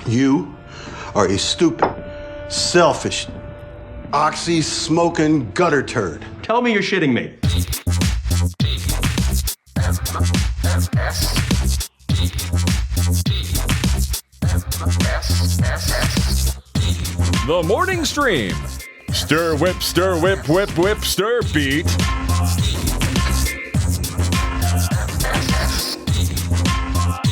You are a stupid, selfish, oxy-smoking gutter turd. Tell me you're shitting me. The Morning Stream. Stir, whip, whip, whip, stir, beat.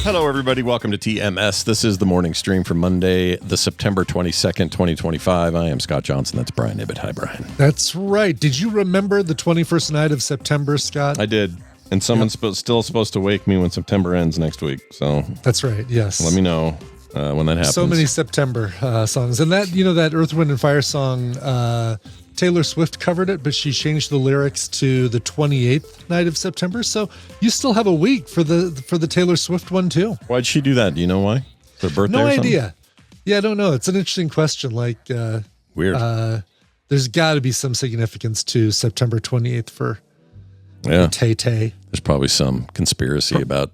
Hello, everybody. Welcome to TMS. This is the Morning Stream for Monday, the September 22nd, 2025. I am Scott Johnson. That's Brian Ibbett. Hi, Brian. That's right. Did you remember the 21st night of September, Scott? I did. And someone's still supposed to wake me when September ends next week. So that's right. Yes. Let me know when that happens. So many September songs. And that, that Earth, Wind, and Fire song, Taylor Swift covered it, but she changed the lyrics to the 28th night of September. So you still have a week for the Taylor Swift one, too. Why'd she do that? Do you know why? Her birthday No or something? idea. Yeah, I don't know. It's an interesting question. Weird. There's got to be some significance to September 28th for Tay-Tay. There's probably some conspiracy about,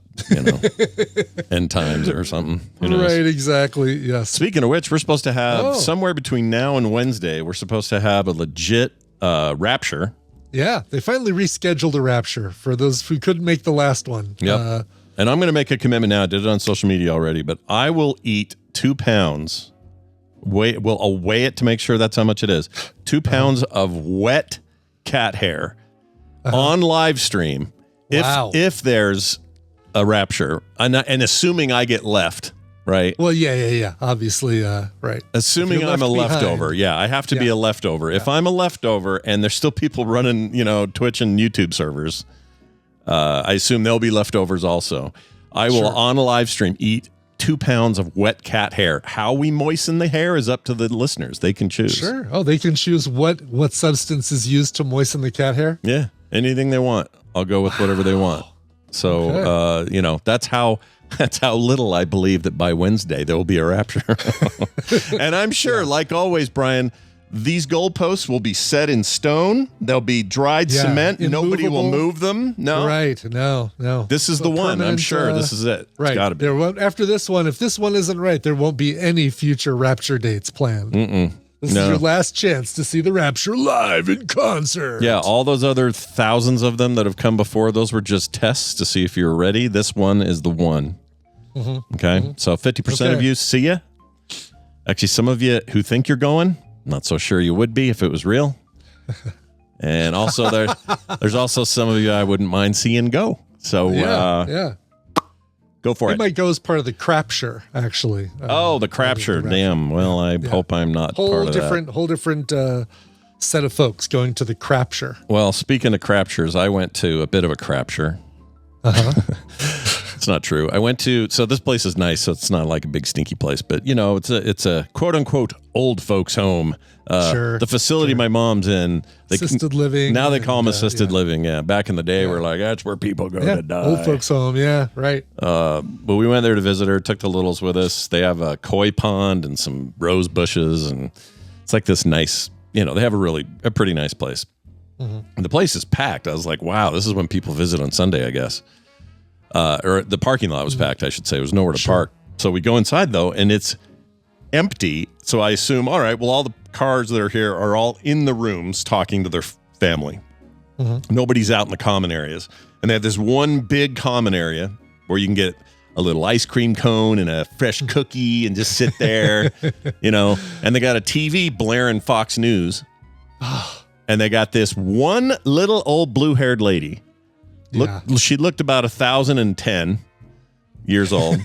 end times or something. Who knows? Right, exactly. Yes. Speaking of which, we're supposed to have somewhere between now and Wednesday, we're supposed to have a legit rapture. Yeah, they finally rescheduled a rapture for those who couldn't make the last one. Yep. And I'm going to make a commitment now. I did it on social media already, but I will eat 2 pounds. I'll weigh it to make sure that's how much it is. 2 pounds of wet cat hair on live stream. If there's a rapture, and assuming I get left, right? Well, yeah. Obviously, right. Assuming I'm a leftover. Yeah, I have to be a leftover. If I'm a leftover and there's still people running, Twitch and YouTube servers, I assume they'll be leftovers also. I will, on a live stream, eat 2 pounds of wet cat hair. How we moisten the hair is up to the listeners. They can choose. Sure. Oh, they can choose what substance is used to moisten the cat hair? Yeah, anything they want. I'll go with whatever they want. So, that's how little I believe that by Wednesday there will be a rapture. And I'm sure, like always, Brian, these goalposts will be set in stone. They'll be dried cement. Nobody will move them. No. Right. No. This is the one. I'm sure this is it. Right. It's got to be. After this one, if this one isn't right, there won't be any future rapture dates planned. This is your last chance to see the rapture live in concert. Yeah, all those other thousands of them that have come before, those were just tests to see if you were ready. This one is the one. Mm-hmm. Okay, so 50% of you, see ya. Actually, some of you who think you're going, not so sure you would be if it was real. And also, there's also some of you I wouldn't mind seeing go. So, go for it. It might go as part of the Crapture, actually. The Crapture. Damn. Well, I hope I'm not part of that. Whole different set of folks going to the Crapture. Well, speaking of Craptures, I went to a bit of a Crapture. It's not true. I went to, so this place is nice, so it's not like a big stinky place, but it's a quote unquote old folks home. The facility my mom's in, assisted living. Now they call them assisted living. Yeah. Back in the day, we're like, that's where people go to die. Old folks home. Yeah. Right. But we went there to visit her, took the littles with us. They have a koi pond and some rose bushes. And it's like this nice, they have a pretty nice place. Mm-hmm. And the place is packed. I was like, wow, this is when people visit on Sunday, I guess. Or the parking lot was packed, I should say. There was nowhere to park. So we go inside, though, and it's empty. So I assume, all right, well, all the cars that are here are all in the rooms talking to their family. Mm-hmm. Nobody's out in the common areas. And they have this one big common area where you can get a little ice cream cone and a fresh cookie and just sit there, And they got a TV blaring Fox News. And they got this one little old blue-haired lady. She looked about 1,010 years old,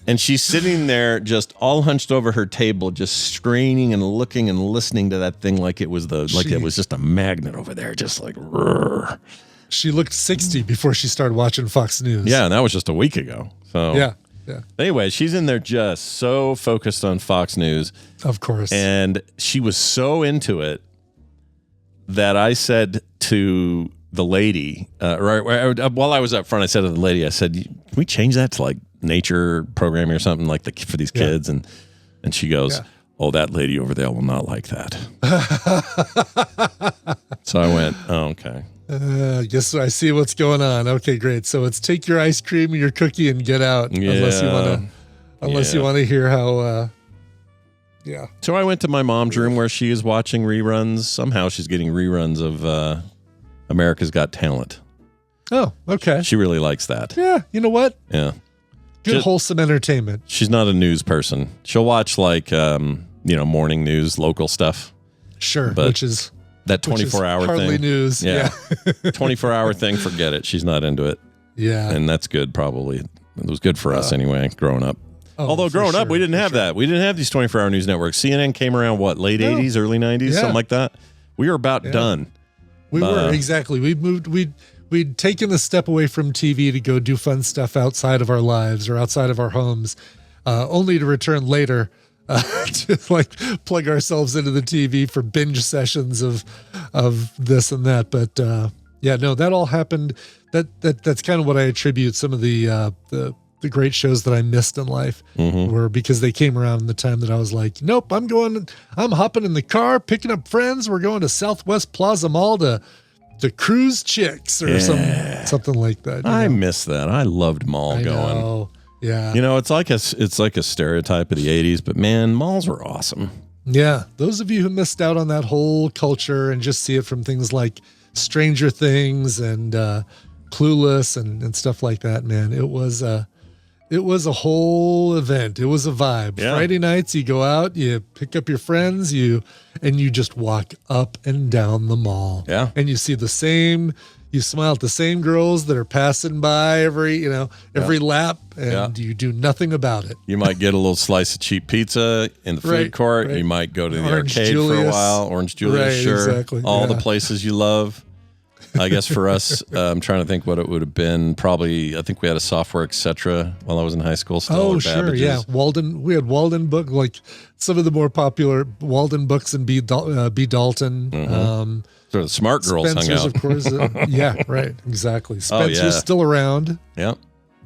and she's sitting there just all hunched over her table, just straining and looking and listening to that thing like it was it was just a magnet over there, just like. Rrr. She looked 60 before she started watching Fox News. Yeah, and that was just a week ago. So yeah. Anyway, she's in there just so focused on Fox News, of course, and she was so into it that I said to the lady, while I was up front, I said to the lady, I said, can we change that to like nature programming or something like for these kids? And she goes, oh, that lady over there will not like that. So I went, oh, okay. Guess I see what's going on. Okay, great. So it's take your ice cream and your cookie and get out. Yeah. Unless you want to Unless you want to hear how, yeah. So I went to my mom's room where she is watching reruns. Somehow she's getting reruns of America's Got Talent. Oh, okay. She really likes that. Yeah, you know what? Yeah. Good, wholesome entertainment. She's not a news person. She'll watch like, morning news, local stuff. Sure, but which is that 24-hour hardly thing. news. Yeah. 24-hour thing, forget it. She's not into it. Yeah. And that's good, probably. It was good for us anyway, growing up. Oh, although growing up, we didn't have that. We didn't have these 24-hour news networks. CNN came around, late 80s, early 90s, something like that? We were about done. We were, exactly. We'd taken a step away from TV to go do fun stuff outside of our lives or outside of our homes, only to return later to like plug ourselves into the TV for binge sessions of this and that. But that all happened. That's kind of what I attribute some of the great shows that I missed in life were because they came around in the time that I was like, nope, I'm hopping in the car, picking up friends. We're going to Southwest Plaza Mall to cruise chicks or something like that. I miss that. I loved mall going. Know. Yeah. It's like a stereotype of the 80s, but man, malls were awesome. Yeah. Those of you who missed out on that whole culture and just see it from things like Stranger Things and Clueless and stuff like that, man, it was a whole event. It was a vibe. Yeah. Friday nights, you go out, you pick up your friends, and you just walk up and down the mall. Yeah. And you see you smile at the same girls that are passing by every lap, and you do nothing about it. You might get a little slice of cheap pizza in the food court. Right. You might go to the arcade for a while. Orange Julius, sure. Exactly. All the places you love. I guess for us, I'm trying to think what it would have been. Probably, I think we had a software, etc. while I was in high school. Still, oh, sure, yeah. Walden, we had Walden book, like some of the more popular Walden books and B. Dalton. So the smart girls Spencer's, hung out. Of course. Yeah, right, exactly. Spencer's still around. Yeah,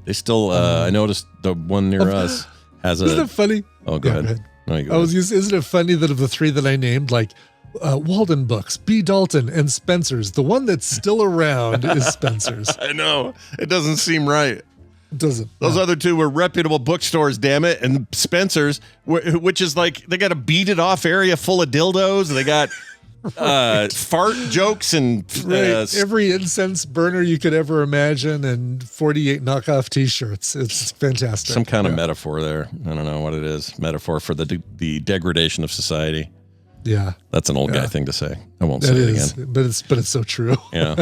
they still. I noticed the one near us has Isn't it funny? Oh, go ahead. No, you go ahead. Isn't it funny that of the three that I named, like. Walden Books, B. Dalton, and Spencer's. The one that's still around is Spencer's. I know. It doesn't seem right. It doesn't. Those other two were reputable bookstores, damn it. And Spencer's, which is like, they got a beat-it off area full of dildos. They got fart jokes and... every incense burner you could ever imagine and 48 knockoff T-shirts. It's fantastic. Some kind of metaphor there. I don't know what it is. Metaphor for the degradation of society. Yeah, that's an old guy thing to say. I won't say it again. But it's so true. Yeah.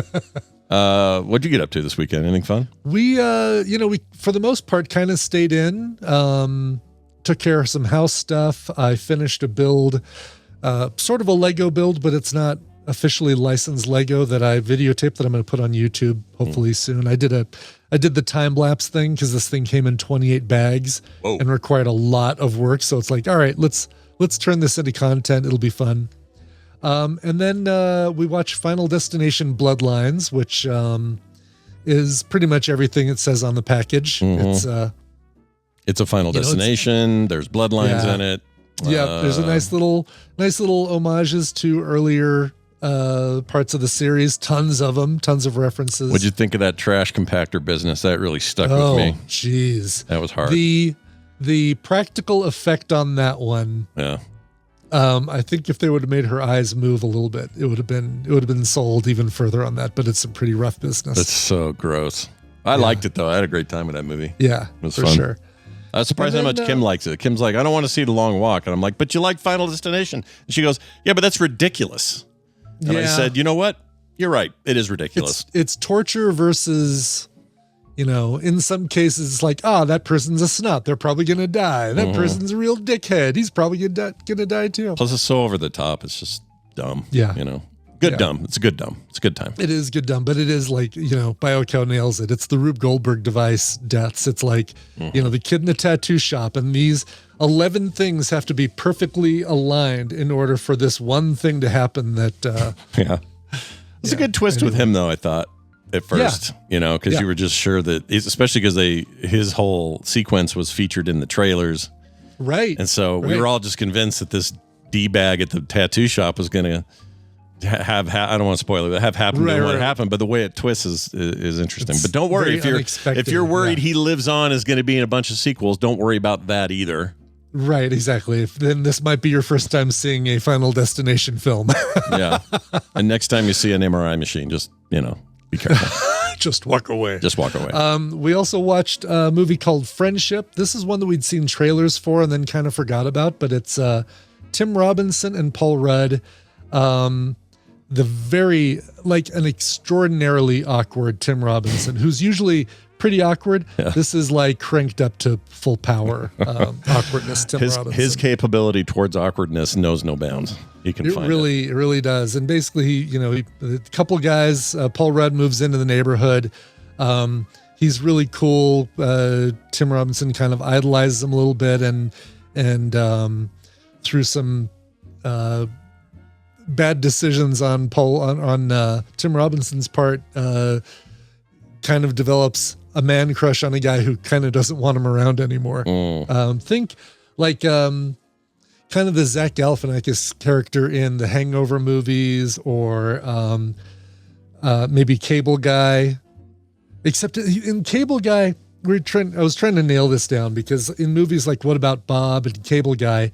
What'd you get up to this weekend? Anything fun? We for the most part kind of stayed in. Took care of some house stuff. I finished a build, sort of a Lego build, but it's not officially licensed Lego that I videotaped that I'm going to put on YouTube hopefully soon. I did the time lapse thing because this thing came in 28 bags and required a lot of work. So it's like, all right, let's turn this into content. It'll be fun. And then we watched Final Destination Bloodlines, which is pretty much everything it says on the package. It's a Final Destination. There's Bloodlines in it. Yeah, there's a nice little homages to earlier parts of the series. Tons of them, tons of references. What'd you think of that trash compactor business? That really stuck with me. Oh, jeez. That was hard. The practical effect on that one. Yeah. I think if they would have made her eyes move a little bit, it would have been sold even further on that. But it's a pretty rough business. It's so gross. I liked it though. I had a great time with that movie. Yeah, it was for fun. Sure. I was surprised how much Kim likes it. Kim's like, I don't want to see The Long Walk, and I'm like, but you like Final Destination? And she goes, yeah, but that's ridiculous. And I said, you know what? You're right. It is ridiculous. It's torture versus. In some cases, it's like, that person's a snot. They're probably going to die. That person's a real dickhead. He's probably going to die too. Plus, it's so over the top. It's just dumb. Yeah. Good dumb. It's a good dumb. It's a good time. It is good dumb, but it is like, BioCow nails it. It's the Rube Goldberg device deaths. It's like, the kid in the tattoo shop, and these 11 things have to be perfectly aligned in order for this one thing to happen that. Yeah. It's a good twist with him, though, I thought. At first, because you were just sure that, especially because his whole sequence was featured in the trailers, right? And so we were all just convinced that this D-bag at the tattoo shop was going to I don't want to spoil it. Have happened to what Right. happened, but the way it twists is interesting. But don't worry very if you're worried yeah. he lives on is going to be in a bunch of sequels. Don't worry about that either. Right, exactly. Then this might be your first time seeing a Final Destination film. Yeah. And next time you see an MRI machine, just be careful. Just walk away. Just walk away. We also watched a movie called Friendship. This is one that we'd seen trailers for and then kind of forgot about, but it's Tim Robinson and Paul Rudd. The very, an extraordinarily awkward Tim Robinson, who's usually pretty awkward. Yeah. This is cranked up to full power awkwardness. Tim Robinson. His capability towards awkwardness knows no bounds. He can find it. It really does. And basically, a couple guys, Paul Rudd moves into the neighborhood. He's really cool. Tim Robinson kind of idolizes him a little bit, and through some bad decisions on Tim Robinson's part, kind of develops a man crush on a guy who kind of doesn't want him around anymore. Think kind of the Zach Galifianakis character in the Hangover movies, or maybe Cable Guy. Except in Cable Guy, I was trying to nail this down, because in movies like What About Bob and Cable Guy,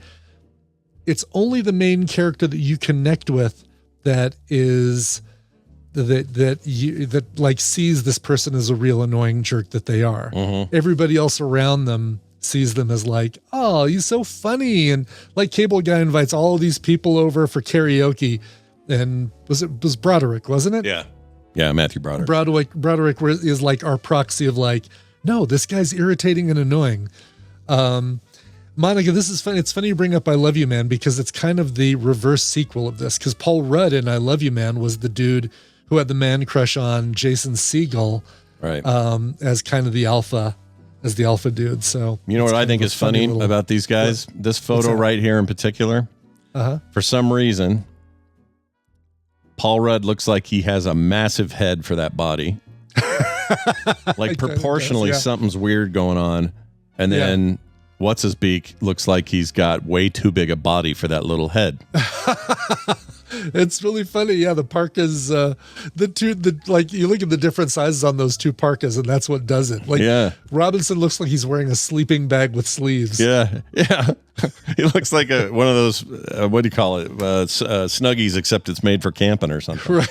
it's only the main character that you connect with that is that sees this person as a real annoying jerk that they are. Mm-hmm. Everybody else around them sees them as oh, he's so funny. And Cable Guy invites all of these people over for karaoke, and was Broderick, wasn't it? Yeah, Matthew Broderick. Broderick is our proxy of no, this guy's irritating and annoying. Monica, this is funny. It's funny you bring up I Love You Man, because it's kind of the reverse sequel of this, because Paul Rudd in I Love You Man was the dude who had the man crush on Jason Segel, right? As kind of the alpha dude. So what I think is funny about these guys? This photo right here in particular. For some reason, Paul Rudd looks like he has a massive head for that body. Proportionally, something's weird going on, and then. What's his beak looks like he's got way too big a body for that little head. It's really funny. Yeah, the parkas, you look at the different sizes on those two parkas, and that's what does it. Robinson looks like he's wearing a sleeping bag with sleeves. Yeah. He looks like one of those, what do you call it? Snuggies, except it's made for camping or something.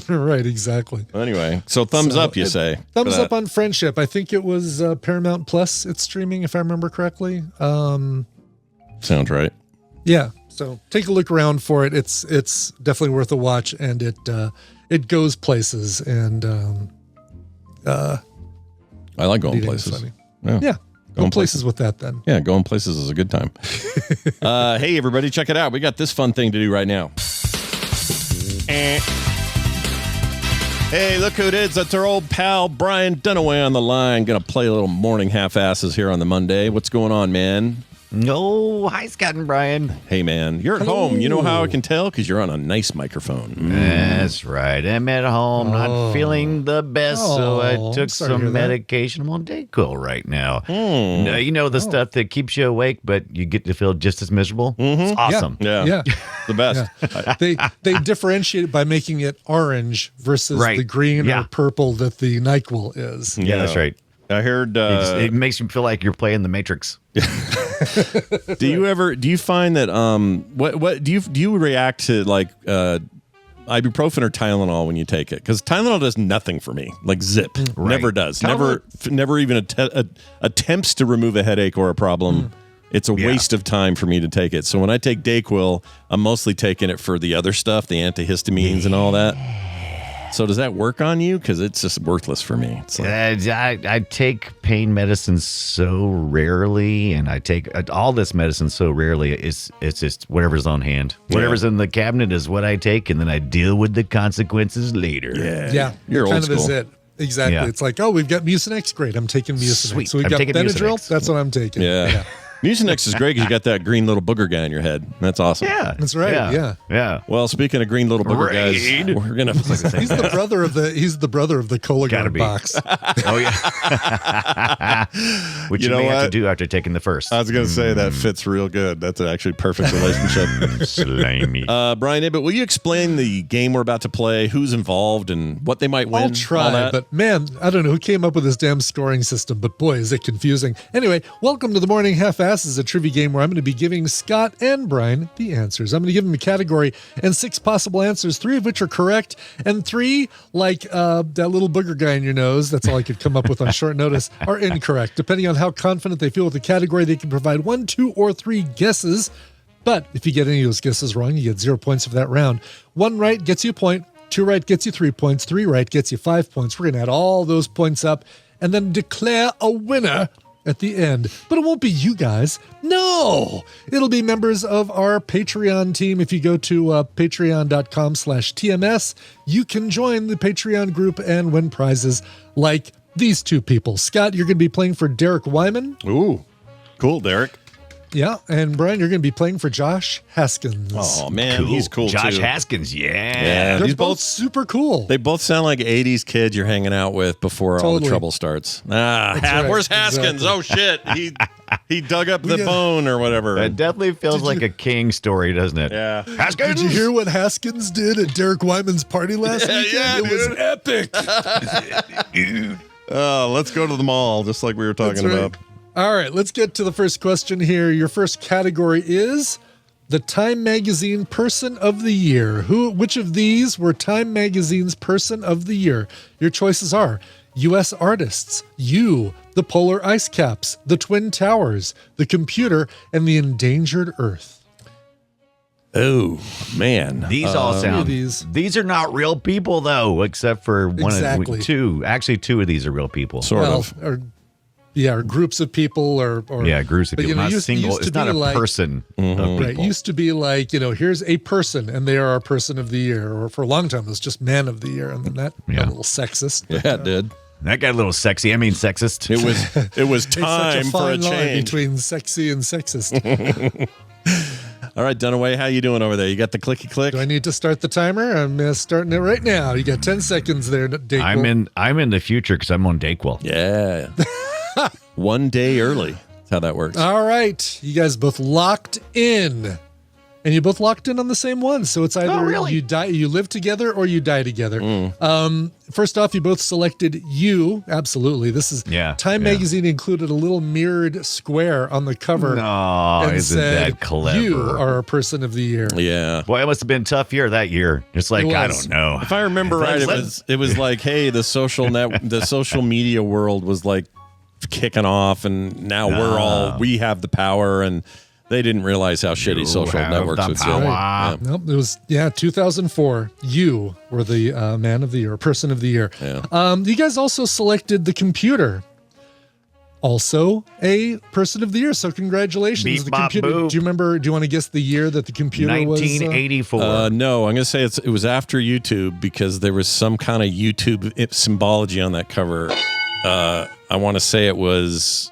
Right, exactly. Anyway, so thumbs up, you say? Thumbs up on Friendship. I think it was Paramount Plus. It's streaming, if I remember correctly. Sounds right. Yeah. So take a look around for it. It's definitely worth a watch, and it goes places, and I like going places. Yeah. Go places with that then. Yeah, going places is a good time. Hey everybody, check it out. We got this fun thing to do right now. Hey, look who it is. That's our old pal Brian Dunaway on the line. Gonna play a little morning half-asses here on the Monday. What's going on, man? No, hi, Scott and Brian. Hey, man, you're at home. You know how I can tell? Because you're on a nice microphone. That's right. I'm at home, not feeling the best, so I took some medication. I'm on Dayquil right now. The stuff that keeps you awake, but you get to feel just as miserable. It's awesome. Yeah. The best. Yeah. They differentiate it by making it orange versus the green or purple that the NyQuil is. Yeah, that's right. I heard it makes you feel like you're playing the Matrix. Do you find that what do you react to ibuprofen or Tylenol when you take it? Because Tylenol does nothing for me, zip. Right. Never does. Never even attempts to remove a headache or a problem. It's a waste of time for me to take it. So when I take Dayquil, I'm mostly taking it for the other stuff, the antihistamines and all that. So does that work on you? Because it's just worthless for me. It's I take pain medicine so rarely, and I take all this medicine so rarely. It's just whatever's on hand. Whatever's in the cabinet is what I take, and then I deal with the consequences later. Yeah. You're old kind school. Of is it. Exactly. Yeah. It's we've got Mucinex. Great. I'm taking Mucinex. Sweet. So we've got Benadryl. Mucinex. That's what I'm taking. Yeah. Mucinex is great because you got that green little booger guy in your head. That's awesome. Yeah. That's right. Yeah. Well, speaking of green little booger guys, we're gonna. He's the brother of the Cologuard box. Oh yeah. Which you may have to do after taking the first. I was gonna say that fits real good. That's an actually perfect relationship. Slimy. Brian, but will you explain the game we're about to play? Who's involved and what they might win? I'll try, but man, I don't know who came up with this damn scoring system. But boy, is it confusing. Anyway, welcome to the Morning Half-Ass. Is a trivia game where I'm going to be giving Scott and Brian the answers. I'm going to give them a category and 6 possible answers, 3 of which are correct, and 3, like that little booger guy in your nose, that's all I could come up with on short notice, are incorrect. Depending on how confident they feel with the category, they can provide 1, 2, or 3 guesses. But if you get any of those guesses wrong, you get 0 points for that round. 1 right gets you a point, 2 right gets you 3 points, 3 right gets you 5 points. We're going to add all those points up and then declare a winner at the end. But it won't be you guys. No, it'll be members of our Patreon team. If you go to patreon.com/TMS, you can join the Patreon group and win prizes like these 2 people. Scott, you're going to be playing for Derek Wyman. Ooh, cool, Derek. Yeah, and Brian, you're going to be playing for Josh Haskins. Oh man, he's cool Josh too. Haskins, Yeah, They're these both super cool. They both sound like 80s kids you're hanging out with before all the trouble starts. right, Where's Haskins? exactly. Oh shit, he dug up the bone or whatever. It definitely feels like a King story, doesn't it? Yeah. Haskins. Did you hear what Haskins did at Derek Wyman's party last weekend? yeah, it was epic. Let's go to the mall, just like we were talking That's right. about. All right, let's get to the first question here. Your first category is the Time Magazine Person of the Year. Which of these were Time Magazine's Person of the Year? Your choices are U.S. artists, you, the polar ice caps, the Twin Towers, the computer, and the endangered Earth. Oh man, These all sound. these are not real people though, except for Exactly. 2. Actually, 2 of these are real people. sort of. Or groups of people, or groups of but, people. Not single. It's not a person. Of Right, people. used to be like, here's a person, and they are our person of the year. Or for a long time, it was just man of the year, and then that got a little sexist. Yeah, it did. That got a little sexy. I mean, sexist. It was It's time such a for a fine line change. between sexy and sexist. All right, Dunaway, how you doing over there? You got the clicky click? Do I need to start the timer? I'm starting it right now. You got 10 seconds there, Dayquil. I'm in the future because I'm on Dayquil. Yeah. 1 day early. That's how that works. All right. You guys both locked in. And you both locked in on the same one. So it's either you live together or you die together. First off, you both selected you. Absolutely. This is Time Magazine included a little mirrored square on the cover. No, and isn't said, that clever? You are a person of the year. Yeah. Boy, it must have been a tough year that year. It's like, I don't know. If I remember right, it was like, hey, the social media world was like kicking off, and now we have the power, and they didn't realize how shitty social networks would do. Right. Nope, it was 2004. You were the man of the year, person of the year. Yeah. You guys also selected the computer, also a person of the year. So congratulations, Beep, the bop, computer. boop. Do you remember? Do you want to guess the year that the computer 1984. was? No, I'm going to say it was after YouTube because there was some kind of YouTube symbology on that cover. I want to say it was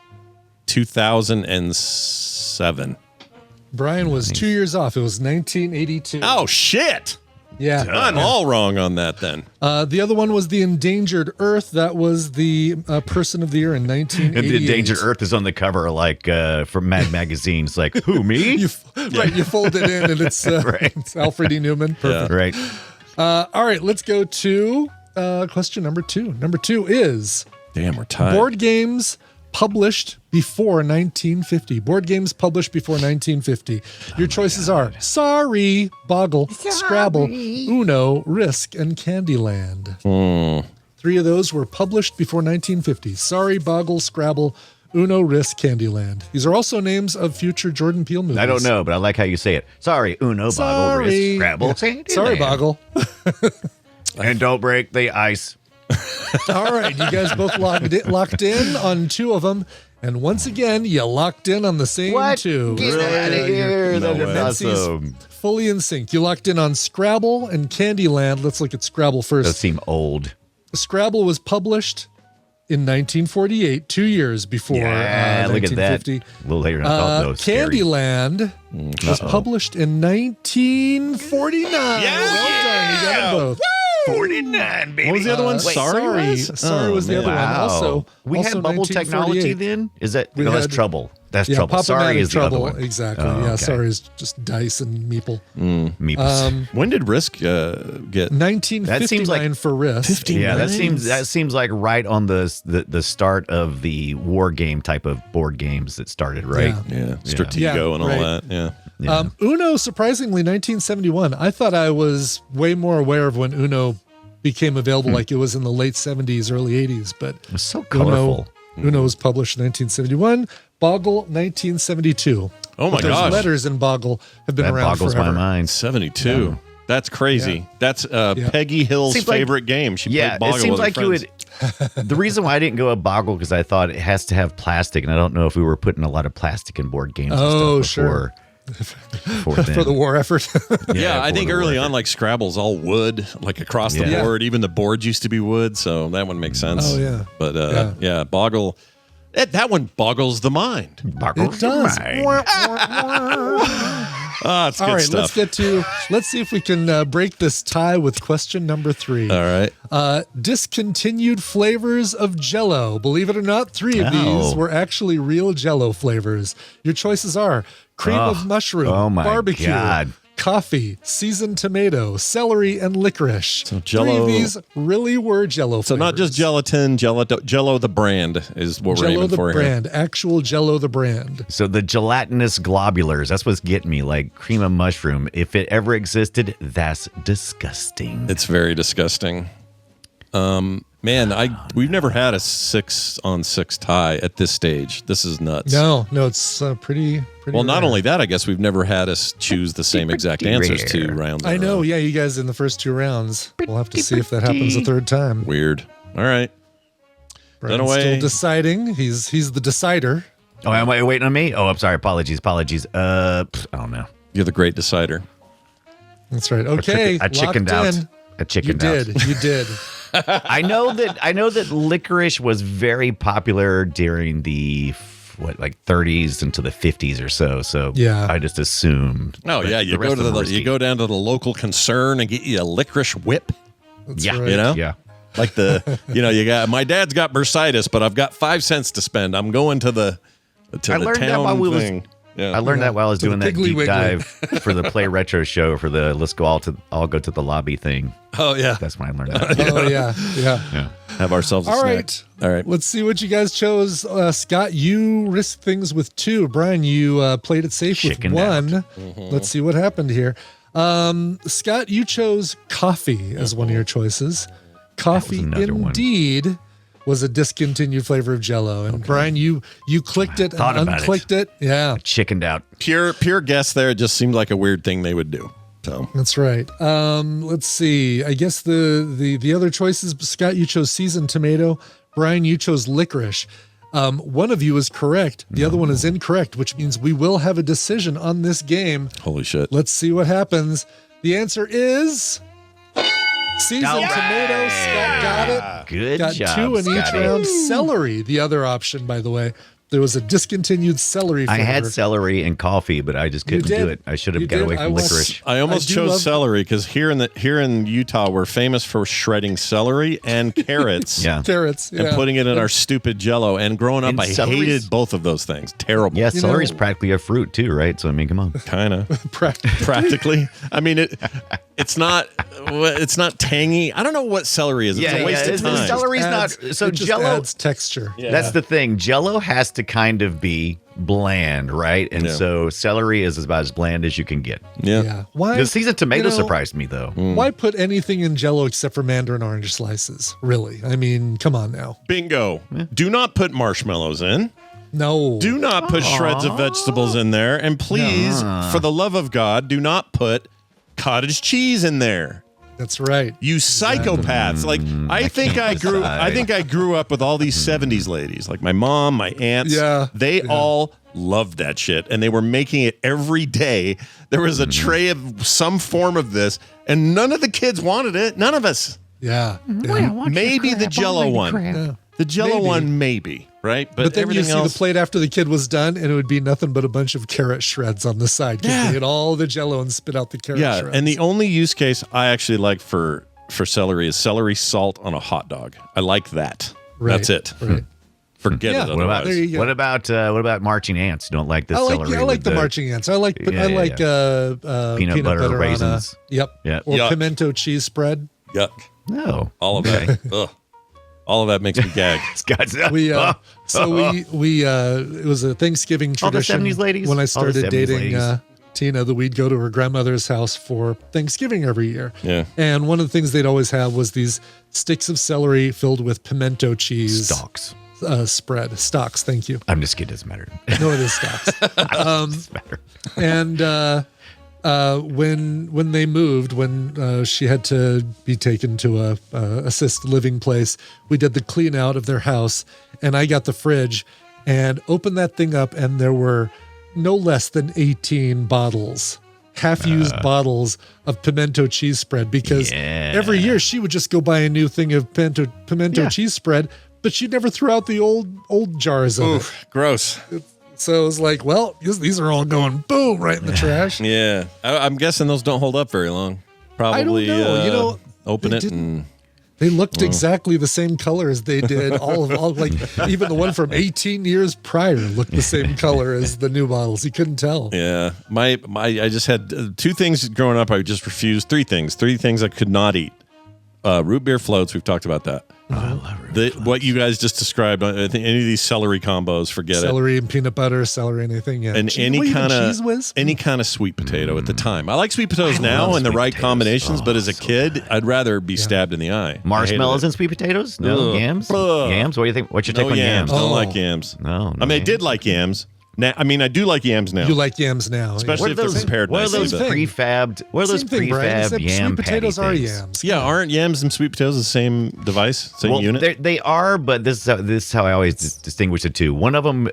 2007. Brian was 2 years off. It was 1982. Oh, shit. Yeah. I'm all wrong on that then. The other one was the Endangered Earth. That was the person of the year in 1988. And the Endangered Earth is on the cover, like from Mad Magazine. It's like, who, me? You fold it in, and it's, it's Alfred E. Newman. Perfect. Yeah. Right. All right, let's go to question number 2. Number 2 is Damn, we're tied. board games published before 1950. Board games published before 1950. Your choices are Sorry, Boggle, Scrabble, Uno, Risk, and Candyland. 3 of those were published before 1950. Sorry, Boggle, Scrabble, Uno, Risk, Candyland. These are also names of future Jordan Peele movies. I don't know, but I like how you say it. Sorry, Uno, Boggle, Risk, Scrabble. Sorry, Boggle. And don't break the ice. All right, you guys both locked in on 2 of them. And once again, you locked in on the same 2. Get out of here. No That way. is awesome. Fully in sync. You locked in on Scrabble and Candyland. Let's look at Scrabble first. Those seem old. Scrabble was published in 1948, 2 years before Yeah, look at that. 1950. A little later than I thought, though. Scary. Candyland was published in 1949. Well done. You got them both. 49, baby. What was the other one? Wait, Sorry? Sorry was the man. other one. Also, we had bubble technology 1948. then? Is that We no? That's had- trouble. That's Yeah, trouble. Sorry Pop-O-Matic is the trouble. other one. Exactly. Oh, Yeah, okay. sorry is just dice and meeple. Meeples. When did Risk get? 1959 for Risk. Yeah, that seems like right on the start of the war game type of board games that started, right? Yeah, Stratego Yeah, and all right. that. Yeah. Uno, surprisingly, 1971. I thought I was way more aware of when Uno became available, like it was in the late 70s, early 80s. But It was so colorful. Uno was published in 1971. Boggle, 1972. Oh my But those gosh. letters in Boggle have been That around boggles forever. my mind. 72. That's crazy. That's Peggy Hill's Seems like- favorite game. She Yeah, played Boggle it seems with like her you friends. would. The reason why I didn't go a Boggle because I thought it has to have plastic, and I don't know if we were putting a lot of plastic in board games. Oh, and stuff sure. before For then. the war effort. Yeah, I for think the early war on, like Scrabble's all wood, like across the Yeah. board. Even the boards used to be wood, so that one makes sense. Oh, yeah. But yeah, Boggle. That one boggles the mind. Boggles It does. your mind. Ah, it's good All right, stuff. let's see if we can break this tie with question number 3. All right. Discontinued flavors of Jell-O. Believe it or not, 3 of these were actually real Jell-O flavors. Your choices are cream of mushroom, oh my barbecue, God. coffee, seasoned tomato, celery, and licorice. So Jell-O- 3 of these really were Jell-O So flavors. not just gelatin, Jell-O the brand is what we're Jell-O aiming the for brand, actual Jell-O the brand. So the gelatinous globulars, that's what's getting me, like cream of mushroom. If it ever existed, that's disgusting. here. It's very disgusting. Man, we've never had a 6-on-6 tie at this stage. This is nuts. No, it's pretty Well, not rare. only that, I guess we've never had us choose the same exact answers to rare. rounds. I know, yeah, you guys in the first 2 rounds. We'll have to see if that happens a third time. Weird. All right. Brian's Dunaway. still deciding. He's the decider. Oh, am I waiting on me? Oh, I'm sorry. Apologies. I don't know. You're the great decider. That's right. Okay, I chickened out. locked in. I chickened out. You did. I know that licorice was very popular during the 30s into the 50s or so. So Yeah. I just assumed. Oh But yeah, the rest of them were you go down to the local concern and get you a licorice whip. That's Yeah, right. You know, Yeah. like you got my dad's got bursitis, but I've got 5 cents to spend. I'm going to the I the learned that town while we was- thing. Yeah. I learned that while I was To the doing that Piggly deep Wiggly. dive for the Play Retro show for the Let's Go All Go to the Lobby thing. Oh yeah, That's when I learned that. Oh yeah. Yeah. have ourselves a All snack. right. All right. Let's see what you guys chose. Scott, you risked things with 2. Brian, you played it safe Chickened with 1. Mm-hmm. Let's see what happened here. Scott, you chose coffee as one of your choices. Coffee another one. indeed was a discontinued flavor of Jell-O. And Brian, you clicked it Thought and about it. unclicked it. Yeah. Chickened out. Pure guess there. It just seemed like a weird thing they would do. So That's right. Let's see. I guess the other choices, Scott, you chose seasoned tomato. Brian, you chose licorice. One of you is correct. The other one is incorrect, which means we will have a decision on this game. holy shit. Let's see what happens. The answer is seasoned tomato. Scott got it. Good Got job. 2 in each Scotty. round. Celery, the other option, by the way. There was a discontinued celery I flavor. had celery and coffee, but I just couldn't did. do it. I should You have got did. away I from was- licorice. I almost I do love- chose celery because here in Utah we're famous for shredding celery and carrots. Yeah. Carrots. And Yeah. putting it in our stupid Jell-O. And growing up, And I celery's- hated both of those things. Terrible. Yeah, You celery's know- practically a fruit too, right? So I mean, come on. Kind of. Practically. Practically. I mean, it's not tangy. I don't know what celery is. It's a waste of time. Celery's not. So it just Jell-O. adds texture. That's the thing. Jell-O has to kind of be bland, right? And Yeah. so celery is about as bland as you can get. Yeah. Yeah. Why? The seasoned tomato you know, surprised me though. Why put anything in Jell-O except for mandarin orange slices? Really? I mean, come on now. Bingo. Do not put marshmallows in. No. Do not put shreds of vegetables in there. And please, for the love of God, do not put cottage cheese in there. That's right. You psychopaths. Like I think I grew up with all these 70s ladies. Like my mom, my aunts. Yeah. They all loved that shit. And they were making it every day. There was a tray of some form of this, and none of the kids wanted it. None of us. Yeah. Maybe the Jell-O one. The Jell-O Maybe. one, maybe, right? But then you everything see else, the plate after the kid was done, and it would be nothing but a bunch of carrot shreds on the side. Yeah. They get all the Jell-O and spit out the carrot yeah. shreds. And the only use case I actually like for celery is celery salt on a hot dog. I like that. Right, That's it. Right. Forget Yeah. it. What about Otherwise. There you go. what about marching ants? You don't like the celery? I like with the marching ants. I like peanut butter on raisins. Yep. Yeah. Or Yuck. pimento cheese spread. Yuck. No. All of that. Ugh. All of that makes me gag. Guys, We it was a Thanksgiving All the tradition 70s ladies? when I All the started 70s dating ladies. Tina, that we'd go to her grandmother's house for Thanksgiving every year. Yeah. And one of the things they'd always have was these sticks of celery filled with pimento cheese stalks. spread. Stalks, thank you. I'm just kidding. Doesn't matter. No, it is stalks. Doesn't matter. And when they moved, when she had to be taken to a assisted living place, we did the clean out of their house, and I got the fridge and opened that thing up, and there were no less than 18 bottles, half-used bottles of pimento cheese spread, because every year she would just go buy a new thing of pimento cheese spread, but she never threw out the old jars of it. Gross. So it was like, well, these are all going boom right in the trash. Yeah. I'm guessing those don't hold up very long. Probably I don't know. open they it didn't. and They looked exactly the same color as they did. All like even the one from 18 years prior looked the same color as the new bottles. You couldn't tell. yeah. I just had two things growing up I just refused. Three things I could not eat. Root beer floats, we've talked about that. I love root What you guys just described, I think any of these celery combos, forget it. Celery and peanut butter, celery, anything. Yeah. And Cheese whiz? any kind of sweet potato at the time. I like sweet potatoes now in the sweet right potatoes. combinations, but as a so kid, I'd rather be stabbed in the eye. I hated Marshmallows it. and sweet potatoes? No. Ugh. Yams? Ugh. Yams? What do you think? What's your take No on yams. yams? Don't Oh. like yams. No. I mean, I yams. did like yams. Now, I mean, I do like yams now. You like yams now, Especially What are if they're those? prepared What are nicely, those but- prefabbed? What are those Same thing, Brian, prefab except yam sweet potatoes patty are things? yams. Yeah, aren't yams and sweet potatoes the same device, same Well, unit? they are, but this is how I always distinguish the two. One of them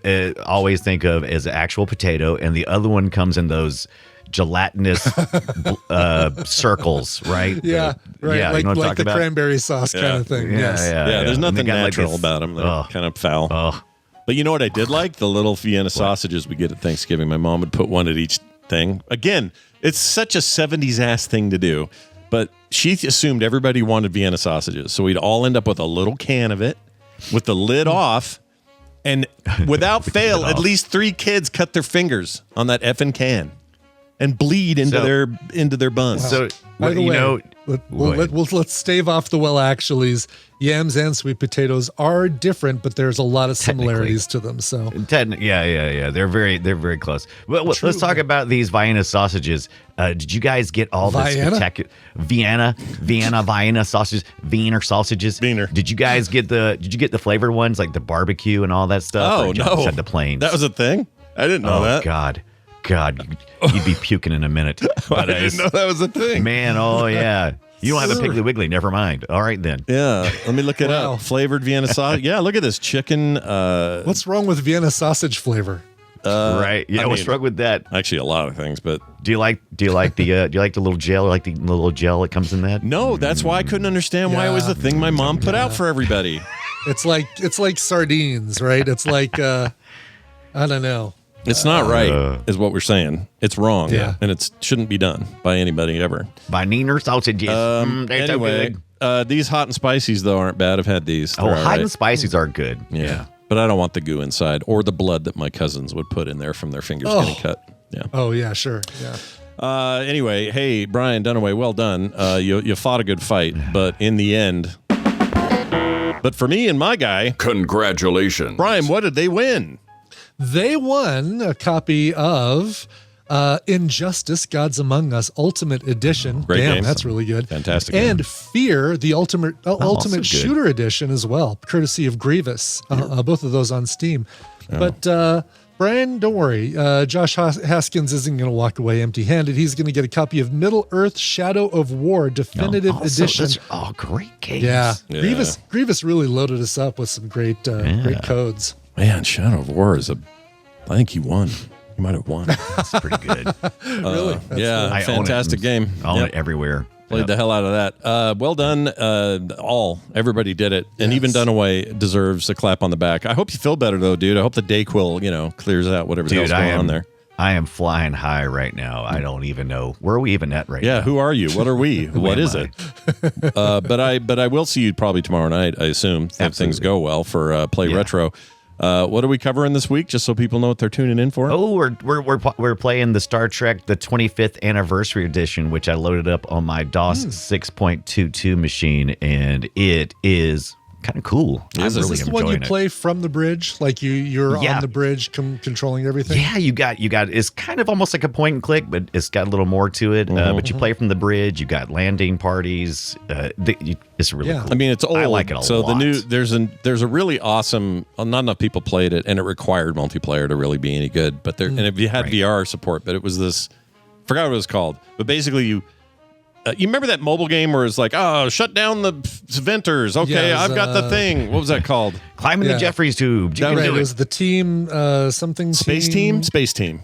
always think of as actual potato, and the other one comes in those gelatinous circles, right? Yeah, right. Yeah, like you know what I'm like talking the about? cranberry sauce kind of thing. Yeah, Yes. yeah. Yeah, there's And nothing they got, like, natural this- about them. They're Oh. kind of foul. Oh, But you know what I did like? The little Vienna sausages we get at Thanksgiving. My mom would put one at each thing. Again, it's such a 70s ass thing to do. But she assumed everybody wanted Vienna sausages. So we'd all end up with a little can of it with the lid off. And without fail, at least 3 kids cut their fingers on that effing can and bleed into So- their buns. so By the you way, know, let's stave off the well actuallys. Yams and sweet potatoes are different, but there's a lot of similarities to them. So yeah. They're very close. Well, let's talk about these Vienna sausages. Did you guys get all the Vienna? spectacular Vienna sausages? Wiener sausages? Wiener. Did you guys get the flavored ones like the barbecue and all that stuff? Oh, Or you no. just had the plains. That was a thing? I didn't know Oh that. God, you'd be puking in a minute. I But didn't know that was a thing. man, oh yeah. You don't have a Piggly Wiggly. Never mind. All right then. Yeah, let me look it Wow. up. Flavored Vienna sausage. Yeah, look at this chicken. what's wrong with Vienna sausage flavor? Right. Yeah. I What's mean- wrong with that? Actually, a lot of things, but Do you like the little gel? Like the little gel that comes in that? no, that's why I couldn't understand why it was the thing my mom put out for everybody. It's like sardines, right? It's like I don't know. It's not right, is what we're saying. It's wrong, Yeah. and it shouldn't be done by anybody ever. By Neener sausages. They're so Anyway, good. these hot and spices though aren't bad. I've had these. Oh, They're all hot right. and spices are good. Yeah, but I don't want the goo inside or the blood that my cousins would put in there from their fingers getting cut. Yeah. Oh yeah, sure. Yeah. Anyway, hey, Brian Dunaway, well done. You fought a good fight, but in the end. But for me and my guy, Congratulations. Brian, what did they win? They won a copy of Injustice: Gods Among Us Ultimate Edition. Great Damn, game. that's really good. Fantastic And game. Fear, the Ultimate also good. Shooter Edition as well, courtesy of Grievous. Both of those on Steam. But Brian, don't worry. Josh Haskins isn't going to walk away empty-handed. He's going to get a copy of Middle Earth: Shadow of War Definitive Also, Edition. those are all great games. Yeah. Yeah. Grievous really loaded us up with some great codes. Man, Shadow of War is I think he won. He might have won. That's pretty good. Yeah, I own it fantastic and game. I own Yep. it everywhere. Played the hell out of that. Well done. Everybody did it. And even Dunaway deserves a clap on the back. I hope you feel better, though, dude. I hope the Dayquil, clears out whatever the hell's going on there. I am flying high right now. I don't even know. Where are we even at right now? Yeah, who are you? What are we? What is it? But I will see you probably tomorrow night, I assume, if things go well for Play Retro. What are we covering this week, just so people know what they're tuning in for? Oh, we're playing the Star Trek, the 25th anniversary edition, which I loaded up on my DOS 6.22 machine, and it is kind of cool. Is this the one you play from the bridge? Like you're on the bridge controlling everything? Yeah, you got it's kind of almost like a point and click, but it's got a little more to it. But you play from the bridge, you got landing parties. It's really cool. I mean, it's old. I like it a lot. There's a really awesome, not enough people played it, and it required multiplayer to really be any good. But and if you had VR support, but it was this, forgot what it was called, but basically you remember that mobile game where it's like, shut down the venters. Okay, I've got the thing. What was that called? Climbing the Jeffries tube. It was the team, something Space Team? Space Team,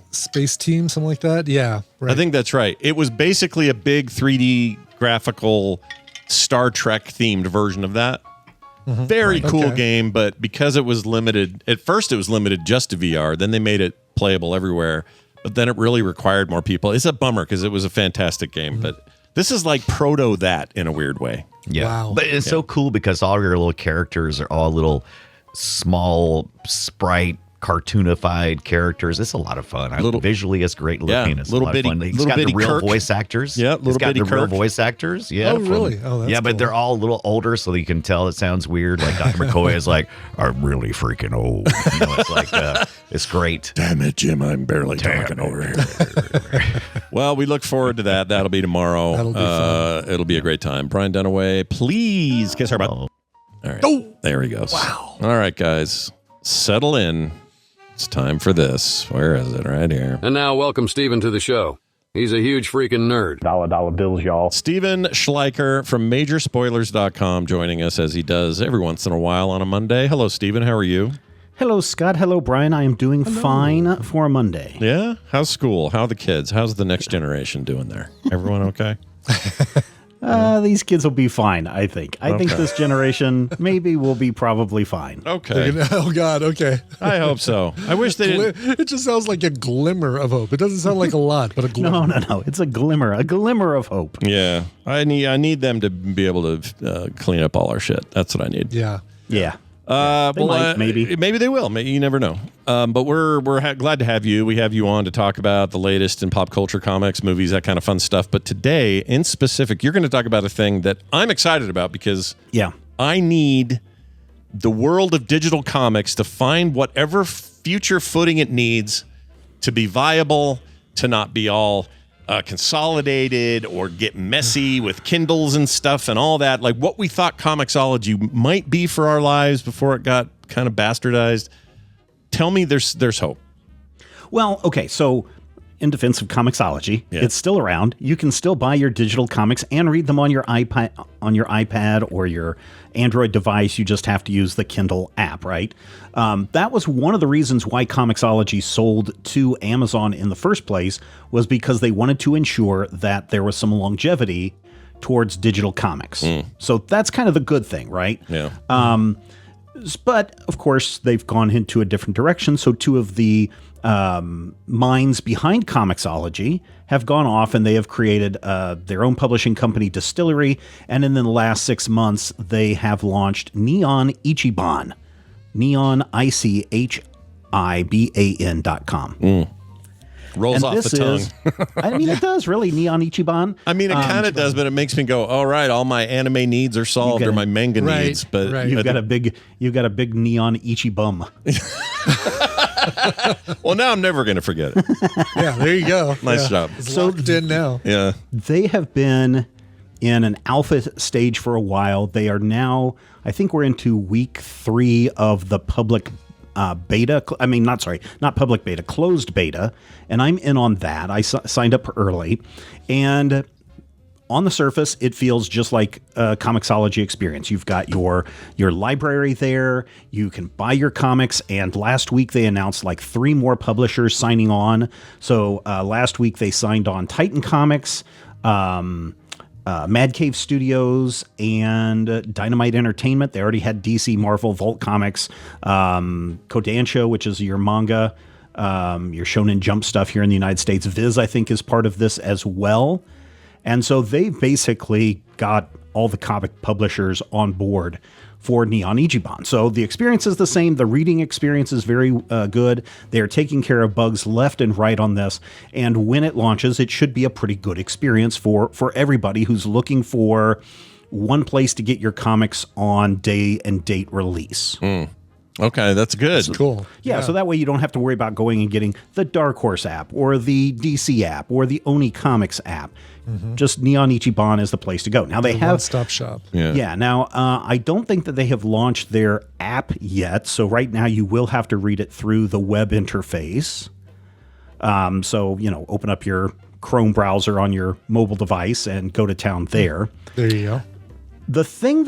something like that. Yeah, right. I think that's right. It was basically a big 3D graphical Star Trek themed version of that. Very cool game, but because it was limited, at first it was limited just to VR, then they made it playable everywhere, but then it really required more people. It's a bummer because it was a fantastic game, but this is like proto that in a weird way. Yeah. Wow. But it's so cool because all your little characters are all little small sprite cartoonified characters. It's a lot of fun. Visually, it's great looking. It's little a lot of fun. It's got the real voice actors. Yeah, it's got the real voice actors. Yeah. Oh, really? Oh, that's but they're all a little older, so you can tell it sounds weird. Like Dr. McCoy is like, I'm really freaking old. It's like, it's great. Damn it, Jim, I'm barely talking over here. Well, we look forward to that. That'll be tomorrow. That'll be fun. It'll be a great time. Brian Dunaway, please kiss our butt. All right. Oh, there he goes. Wow. All right, guys. Settle in. It's time for this. Where is it? Right here. And now, welcome Steven to the show. He's a huge freaking nerd. Dollar bills, y'all. Steven Schleicher from Majorspoilers.com joining us as he does every once in a while on a Monday. Hello, Steven. How are you? Hello, Scott. Hello, Brian. I am doing fine for a Monday. Yeah? How's school? How are the kids? How's the next generation doing there? Everyone okay? These kids will be fine, I think. I think this generation maybe will be probably fine. Okay. Oh, God. Okay. I hope so. I wish they didn't. It just sounds like a glimmer of hope. It doesn't sound like a lot, but a glimmer. No. It's a glimmer of hope. Yeah. I need them to be able to clean up all our shit. That's what I need. Yeah. Yeah. Maybe they will. Maybe, you never know. But we're glad to have you. We have you on to talk about the latest in pop culture, comics, movies, that kind of fun stuff. But today, in specific, you're going to talk about a thing that I'm excited about because I need the world of digital comics to find whatever future footing it needs to be viable, to not be all consolidated or get messy with Kindles and stuff and all that. Like what we thought Comixology might be for our lives before it got kind of bastardized. Tell me there's hope. Well, okay, so in defense of Comixology, it's still around. You can still buy your digital comics and read them on your iPad or your Android device. You just have to use the Kindle app, right? That was one of the reasons why Comixology sold to Amazon in the first place, was because they wanted to ensure that there was some longevity towards digital comics. So that's kind of the good thing, right? Yeah. But of course, they've gone into a different direction. So two of the minds behind Comixology have gone off and they have created their own publishing company, Distillery. And in the last 6 months, they have launched Neon Ichiban. NeonIchiban.com. Rolls off the tongue. I mean, it does really. Neon Ichiban. I mean, it kind of does, but it makes me go, all right, all my anime needs are solved, or my manga needs. But you've got a big neon Ichibum. Well, now I'm never going to forget it. Yeah, there you go. Nice job. It's locked in now. Yeah. They have been in an alpha stage for a while. They are now, I think we're into week 3 of the public beta. I mean, not public beta, closed beta. And I'm in on that. I signed up early. And on the surface, it feels just like a Comixology experience. You've got your library there. You can buy your comics. And last week, they announced like 3 more publishers signing on. So last week, they signed on Titan Comics, Mad Cave Studios and Dynamite Entertainment. They already had DC, Marvel, Vault Comics, Kodansha, which is your manga, your Shonen Jump stuff here in the United States. Viz, I think, is part of this as well. And so they basically got all the comic publishers on board for Neon Ichiban. So the experience is the same. The reading experience is very good. They are taking care of bugs left and right on this. And when it launches, it should be a pretty good experience for everybody who's looking for one place to get your comics on day and date release. Okay, that's good. That's cool. Yeah, so that way you don't have to worry about going and getting the Dark Horse app or the DC app or the Oni Comics app. Just Neon Ichiban is the place to go. Now they have one-stop shop. Yeah. Now, I don't think that they have launched their app yet. So right now you will have to read it through the web interface. So, open up your Chrome browser on your mobile device and go to town there. There you go. The thing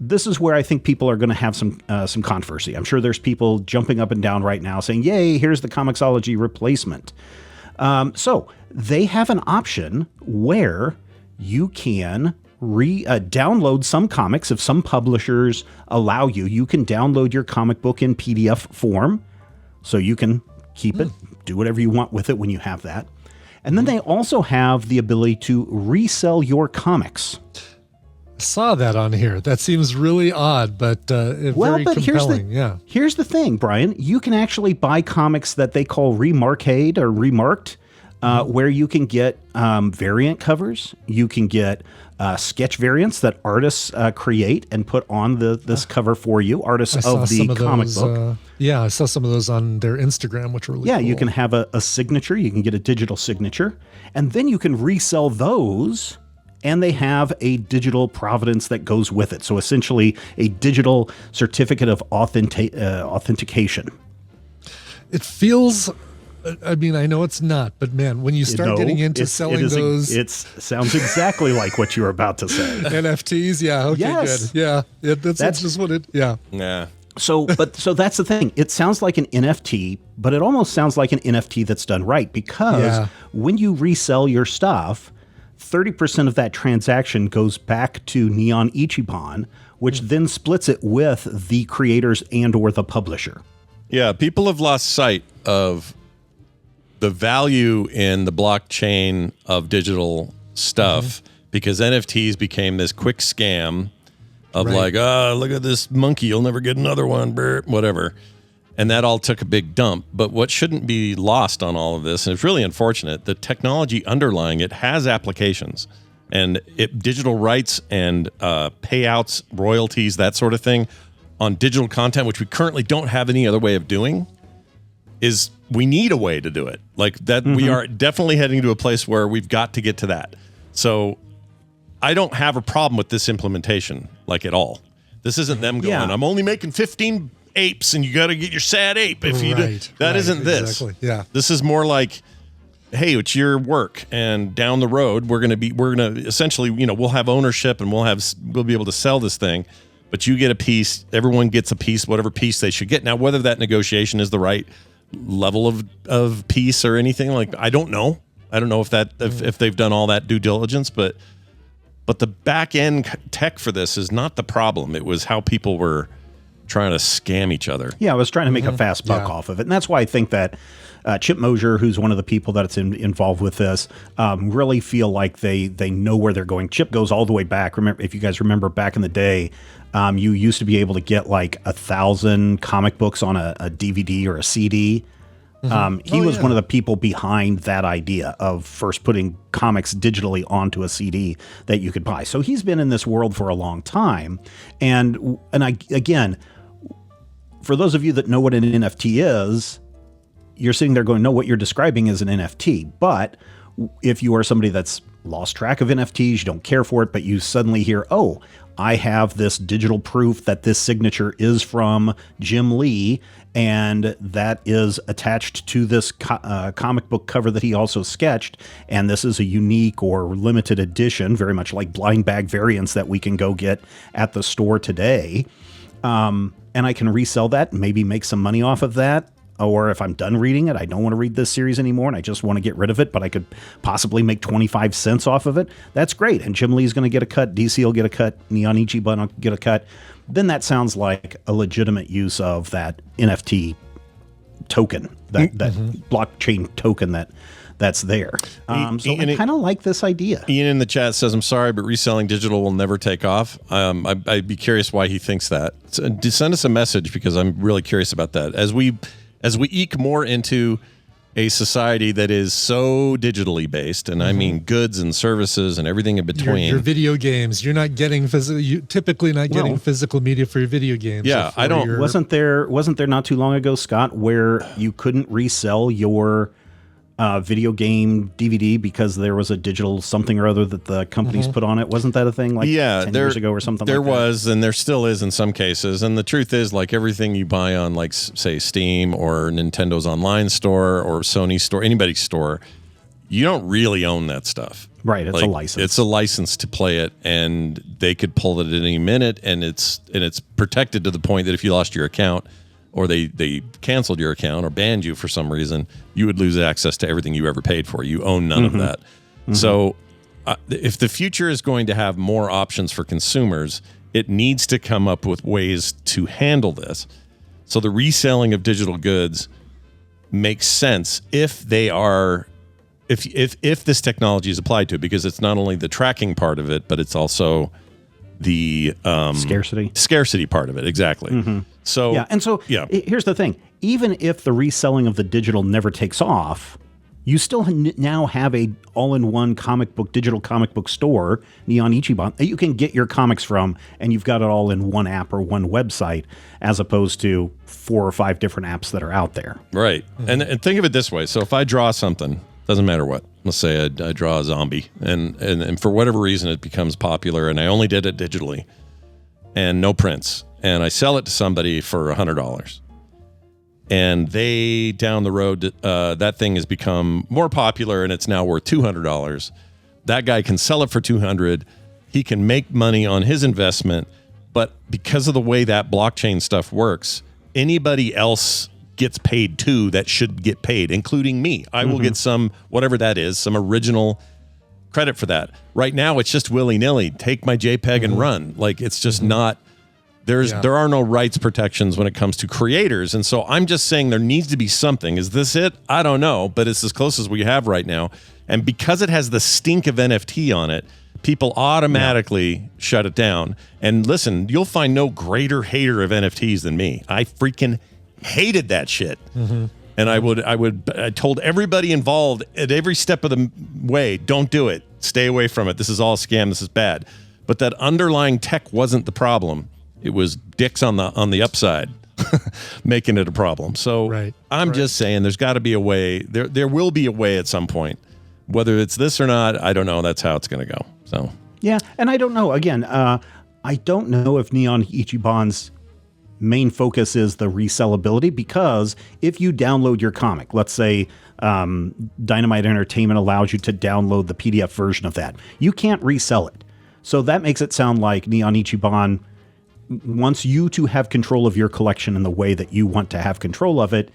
this is where I think people are going to have some controversy. I'm sure there's people jumping up and down right now saying, yay, here's the Comixology replacement. So they have an option where you can download some comics. If some publishers allow you, you can download your comic book in PDF form. So you can keep it, do whatever you want with it when you have that. And then they also have the ability to resell your comics. Saw that on here. That seems really odd, but very compelling. Here's the thing, Brian. You can actually buy comics that they call remarcade or remarked, where you can get variant covers. You can get sketch variants that artists create and put on this cover for you. Artists of the comic book. I saw some of those on their Instagram, which were really cool. You can have a signature. You can get a digital signature, and then you can resell those. And they have a digital provenance that goes with it. So essentially a digital certificate of authentication. It feels, I know it's not, but man, when you start getting into selling those. It sounds exactly like what you were about to say. NFTs, yeah, okay, yes. good. Yeah, that's just what it, yeah. So that's the thing. It sounds like an NFT, but it almost sounds like an NFT that's done right. Because when you resell your stuff, 30% of that transaction goes back to Neon Ichiban, which then splits it with the creators and or the publisher. Yeah, people have lost sight of the value in the blockchain of digital stuff because NFTs became this quick scam of look at this monkey, you'll never get another one, whatever. And that all took a big dump. But what shouldn't be lost on all of this, and it's really unfortunate, the technology underlying it has applications. And digital rights and payouts, royalties, that sort of thing on digital content, which we currently don't have any other way of doing, is we need a way to do it. Like that, we are definitely heading to a place where we've got to get to that. So I don't have a problem with this implementation, like at all. This isn't them going, I'm only making 15 apes and you got to get your sad ape if you do that. Isn't this this is more like, hey, it's your work, and down the road we're gonna essentially, we'll have ownership and we'll be able to sell this thing, but you get a piece, everyone gets a piece, whatever piece they should get. Now whether that negotiation is the right level of piece or anything, like I don't know if they've done all that due diligence, but the back end tech for this is not the problem. It was how people were trying to scam each other. Yeah, I was trying to make a fast buck off of it. And that's why I think that Chip Mosier, who's one of the people that's involved with this, really feel like they know where they're going. Chip goes all the way back. Remember, if you guys remember back in the day, you used to be able to get like 1,000 comic books on a DVD or a CD. He was one of the people behind that idea of first putting comics digitally onto a CD that you could buy. So he's been in this world for a long time. And again, for those of you that know what an NFT is, you're sitting there going, no, what you're describing is an NFT. But if you are somebody that's lost track of NFTs, you don't care for it, but you suddenly hear, oh, I have this digital proof that this signature is from Jim Lee, and that is attached to this comic book cover that he also sketched, and this is a unique or limited edition, very much like blind bag variants that we can go get at the store today. And I can resell that, maybe make some money off of that. or if I'm done reading it, I don't want to read this series anymore and I just want to get rid of it, but I could possibly make 25 cents off of it, that's great. And Jim Lee's going to get a cut, DC will get a cut, Neon Ichiban will get a cut. Then that sounds like a legitimate use of that NFT token, that blockchain token that's there. So I kind of like this idea. Ian in the chat says, I'm sorry, but reselling digital will never take off. I'd be curious why he thinks that. So, send us a message because I'm really curious about that. As we eke more into a society that is so digitally based, and I mean goods and services and everything in between. Your video games, you're not getting physical. You typically not getting physical media for your video games. Yeah, I don't. Wasn't there not too long ago, Scott, where you couldn't resell your video game DVD because there was a digital something or other that the companies put on it? Wasn't that a thing 10 years ago or something like that? There was, and there still is in some cases. And the truth is, like everything you buy on, like, say, Steam or Nintendo's online store or Sony store, anybody's store, you don't really own that stuff. Right, it's a license. It's a license to play it, and they could pull it at any minute, and it's protected to the point that if you lost your account, or they canceled your account or banned you for some reason, you would lose access to everything you ever paid for. You own none of that. So if the future is going to have more options for consumers, it needs to come up with ways to handle this. So the reselling of digital goods makes sense if they are, if this technology is applied to it, because it's not only the tracking part of it, but it's also the scarcity part of it. Exactly. So here's the thing. Even if the reselling of the digital never takes off, you still now have a all-in-one digital comic book store, Neon Ichiban, that you can get your comics from, and you've got it all in one app or one website, as opposed to 4 or 5 different apps that are out there. Right. And think of it this way. So if I draw something, doesn't matter what, let's say I draw a zombie, and for whatever reason it becomes popular, and I only did it digitally and no prints, and I sell it to somebody for $100, and they down the road that thing has become more popular and it's now worth $200. That guy can sell it for $200. He can make money on his investment, but because of the way that blockchain stuff works, anybody else gets paid too that should get paid, including me. I will get some, whatever that is, some original credit for that. Right now, it's just willy-nilly. Take my JPEG and run. Like, it's just not, there are no rights protections when it comes to creators. And so I'm just saying there needs to be something. Is this it? I don't know, but it's as close as we have right now. And because it has the stink of NFT on it, people automatically shut it down. And listen, you'll find no greater hater of NFTs than me. I freaking hated that shit. And I told everybody involved at every step of the way, don't do it. Stay away from it. This is all a scam. This is bad. But that underlying tech wasn't the problem. It was dicks on the upside making it a problem. So I'm just saying there's got to be a way. There will be a way at some point. Whether it's this or not, I don't know. That's how it's going to go. So yeah, and I don't know. Again, I don't know if Neon Ichiban's main focus is the resellability, because if you download your comic, let's say Dynamite Entertainment allows you to download the PDF version of that, you can't resell it. So that makes it sound like Neon Ichiban wants you to have control of your collection in the way that you want to have control of it,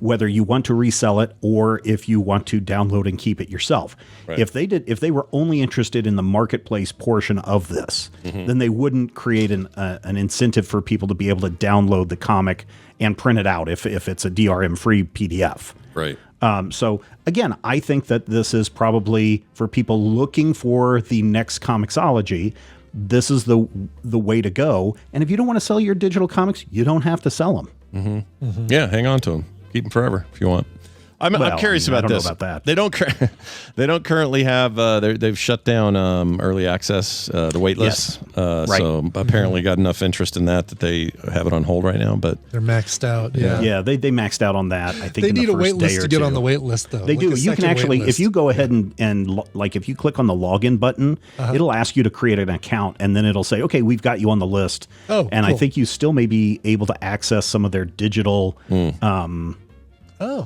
whether you want to resell it or if you want to download and keep it yourself. Right. If they were only interested in the marketplace portion of this, then they wouldn't create an incentive for people to be able to download the comic and print it out if it's a DRM-free PDF. Right. So again, I think that this is probably for people looking for the next Comixology. This is the way to go. And if you don't want to sell your digital comics, you don't have to sell them. Yeah, hang on to them. Keep them forever if you want. I'm curious about this. I don't know about that. They don't currently have. They've shut down early access, the wait list. Right. So apparently got enough interest in that they have it on hold right now. But they're maxed out. Yeah, they maxed out on that. I think they need a wait list to get two. on the wait list, though. They do. You can actually, if you go ahead and like if you click on the login button, it'll ask you to create an account, and then it'll say, "Okay, we've got you on the list." Oh, and cool. I think you still may be able to access some of their digital.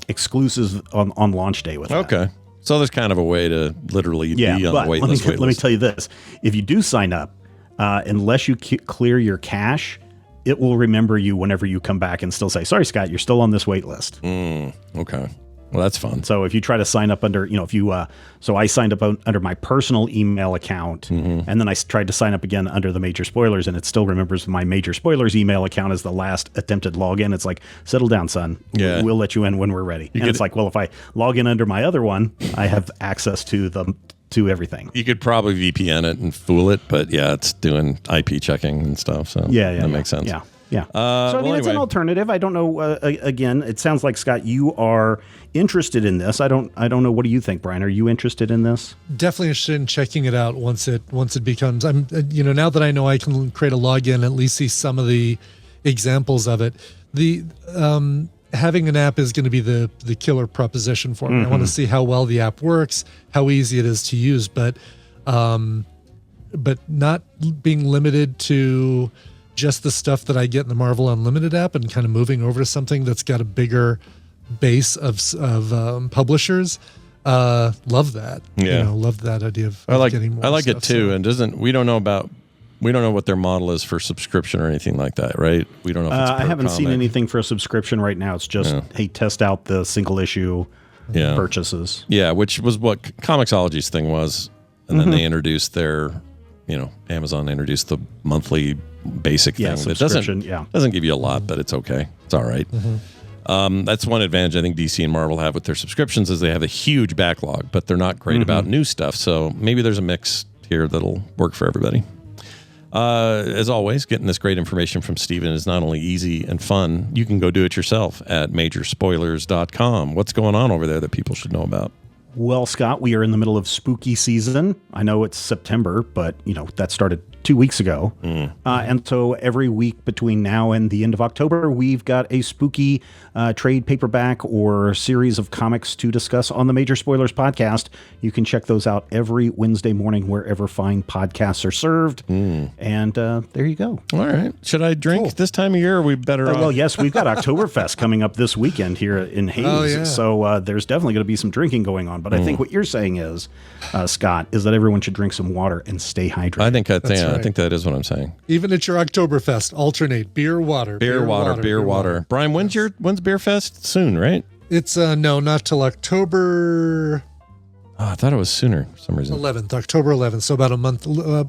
Exclusives on launch day with that. Okay. So there's kind of a way to literally be on the wait list. Let me tell you this. If you do sign up, unless you clear your cache, it will remember you whenever you come back and still say, sorry, Scott, you're still on this wait list. Okay. Well, that's fun. So if you try to sign up under, so I signed up under my personal email account, and then I tried to sign up again under the Major Spoilers, and it still remembers my Major Spoilers email account as the last attempted login. It's like, settle down, son. Yeah. We'll let you in when we're ready. It's like, well, if I log in under my other one, I have access to everything. You could probably VPN it and fool it, but yeah, it's doing IP checking and stuff. So that makes sense. Yeah. Yeah. So, I mean, it's an alternative. I don't know. Again, it sounds like, Scott, you are interested in this. I don't know. What do you think, Brian? Are you interested in this? Definitely interested in checking it out once it becomes, now that I know I can create a login, at least see some of the examples of it. The, having an app is going to be the killer proposition for me. I want to see how well the app works, how easy it is to use, but not being limited to just the stuff that I get in the Marvel Unlimited app, and kind of moving over to something that's got a bigger base of publishers. Love that. Yeah. Love that idea of getting more. I like stuff, it too. so. And we don't know what their model is for subscription or anything like that, right? We don't know if it's per I haven't seen comic. anything for a subscription right now. It's just, hey, test out the single issue purchases. Yeah, which was what Comixology's thing was. And then they introduced their, Amazon introduced the monthly basic thing. It doesn't give you a lot, but it's okay. It's all right. That's one advantage I think DC and Marvel have with their subscriptions is they have a huge backlog, but they're not great about new stuff. So maybe there's a mix here that'll work for everybody. As always, getting this great information from Steven is not only easy and fun, you can go do it yourself at majorspoilers.com. What's going on over there that people should know about? Well, Scott, we are in the middle of spooky season. I know it's September, but, that started 2 weeks ago. And so every week between now and the end of October, we've got a spooky trade paperback or series of comics to discuss on the Major Spoilers podcast. You can check those out every Wednesday morning wherever fine podcasts are served. And there you go. All right. Should I drink this time of year, or are we better off? Well, yes, we've got Oktoberfest coming up this weekend here in Hayes. Oh, yeah. So there's definitely going to be some drinking going on. But I think what you're saying is, Scott, is that everyone should drink some water and stay hydrated. I think right. I think that is what I'm saying. Even at your Oktoberfest, alternate beer, water. Beer, water. Brian, when's Beer Fest? Soon, right? It's no, not till October. Oh, I thought it was sooner for some reason. October 11th. So about a month, less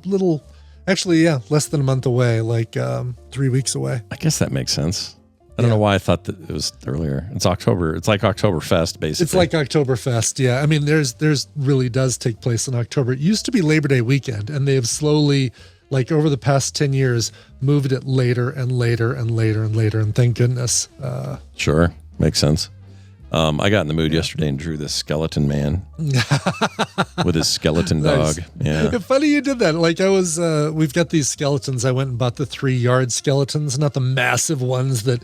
than a month away, like 3 weeks away. I guess that makes sense. I don't know why I thought that it was earlier. It's October. It's like Oktoberfest, basically. It's like Oktoberfest, yeah. I mean, there's really does take place in October. It used to be Labor Day weekend, and they have slowly, like over the past 10 years, moved it later and later and later and later. And thank goodness. Sure. Makes sense. I got in the mood yesterday and drew this skeleton man with his skeleton dog. Nice. Yeah. Funny you did that. Like we've got these skeletons. I went and bought the 3-yard skeletons, not the massive ones that,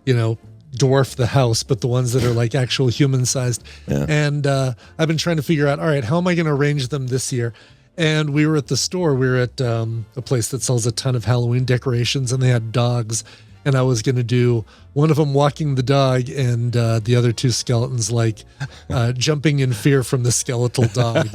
dwarf the house, but the ones that are like actual human sized. Yeah. And I've been trying to figure out, all right, how am I going to arrange them this year? And we were at the store. We were at a place that sells a ton of Halloween decorations, and they had dogs. And I was going to do one of them walking the dog, and the other 2 skeletons jumping in fear from the skeletal dog.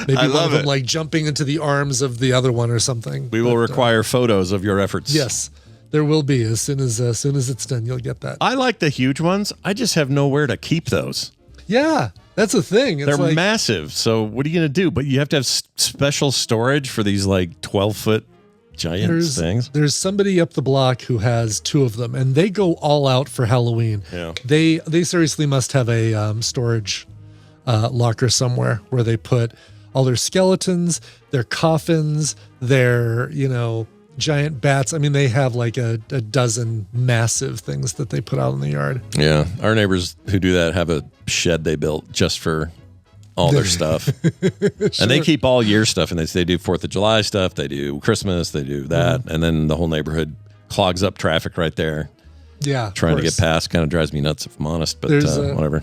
Maybe one of them like jumping into the arms of the other one or something. We will require photos of your efforts. Yes, there will be as soon as it's done. You'll get that. I like the huge ones. I just have nowhere to keep those. Yeah, that's the thing. It's They're massive. So what are you going to do? But you have to have special storage for these like 12-foot giant things. There's somebody up the block who has 2 of them, and they go all out for Halloween. Yeah. They seriously must have a storage locker somewhere where they put all their skeletons, their coffins, their giant bats. I mean, they have like a dozen massive things that they put out in the yard. Yeah. Our neighbors who do that have a shed they built just for all their stuff. Sure. And they keep all year stuff, and they do 4th of July stuff, they do Christmas, they do that, and then the whole neighborhood clogs up traffic right there. Yeah. Trying to get past kind of drives me nuts if I'm honest, but whatever.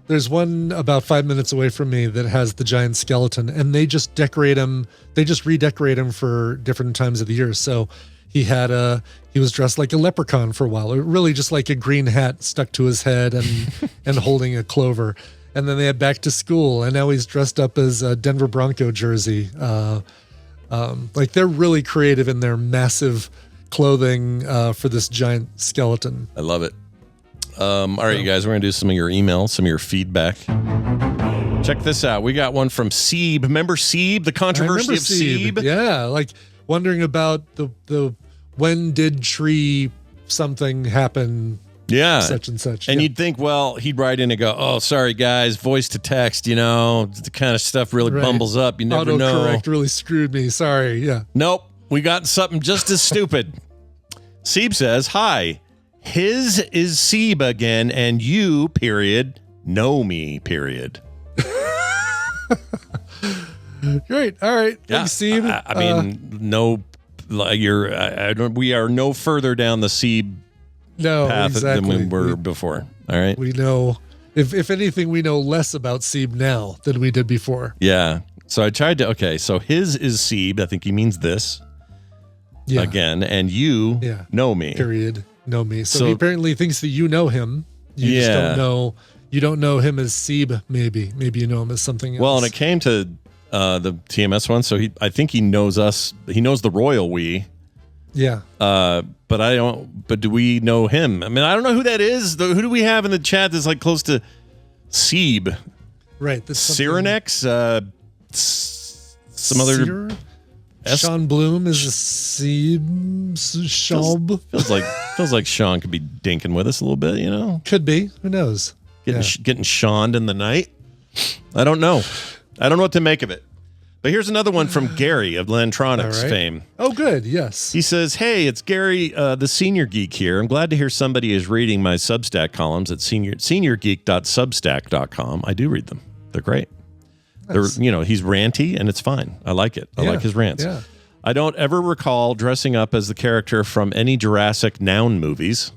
There's one about 5 minutes away from me that has the giant skeleton, and they just decorate him. They just redecorate him for different times of the year. So he was dressed like a leprechaun for a while, or really just like a green hat stuck to his head and holding a clover. And then they had back to school, and now he's dressed up as a Denver Bronco jersey. Like they're really creative in their massive clothing for this giant skeleton. I love it. All right, you guys, we're going to do some of your emails, some of your feedback. Check this out. We got one from Seeb. Remember Seeb? The controversy of Seeb? Yeah, like wondering about the when did tree something happen? Yeah. Such and such. And you'd think, well, he'd write in and go, oh, sorry, guys, voice to text, the kind of stuff really bumbles up. You never know. Autocorrect really screwed me. Sorry. Yeah. Nope. We got something just as stupid. Seeb says, hi, his is Seeb again, and you, period, know me, period. Great. All right. Yeah. Thanks, Seeb. I mean, no, we are no further down the Seeb path than we were before. All right. We know, if anything, we know less about Seeb now than we did before. Yeah. So I tried to, so his is Seeb. I think he means this again. And you know me. Period. Know me. So he apparently thinks that you know him. You just don't know. You don't know him as Seeb, maybe. Maybe you know him as something else. Well, and it came to the TMS one. So I think he knows us. He knows the royal we. Yeah. But I don't. But do we know him? I mean, I don't know who that is. Who do we have in the chat that's like close to Seeb? Right. Cyrenex. Some other. Sean Bloom is a Seeb. Schaub. Feels like Sean could be dinking with us a little bit. Could be. Who knows? Getting Seaned in the night. I don't know. I don't know what to make of it. But here's another one from Gary of Lantronics fame. Oh, good. Yes. He says, hey, it's Gary, the Senior Geek here. I'm glad to hear somebody is reading my Substack columns at seniorgeek.substack.com. I do read them. They're great. Nice. He's ranty, and it's fine. I like it. I like his rants. Yeah. I don't ever recall dressing up as the character from any Jurassic Noun movies,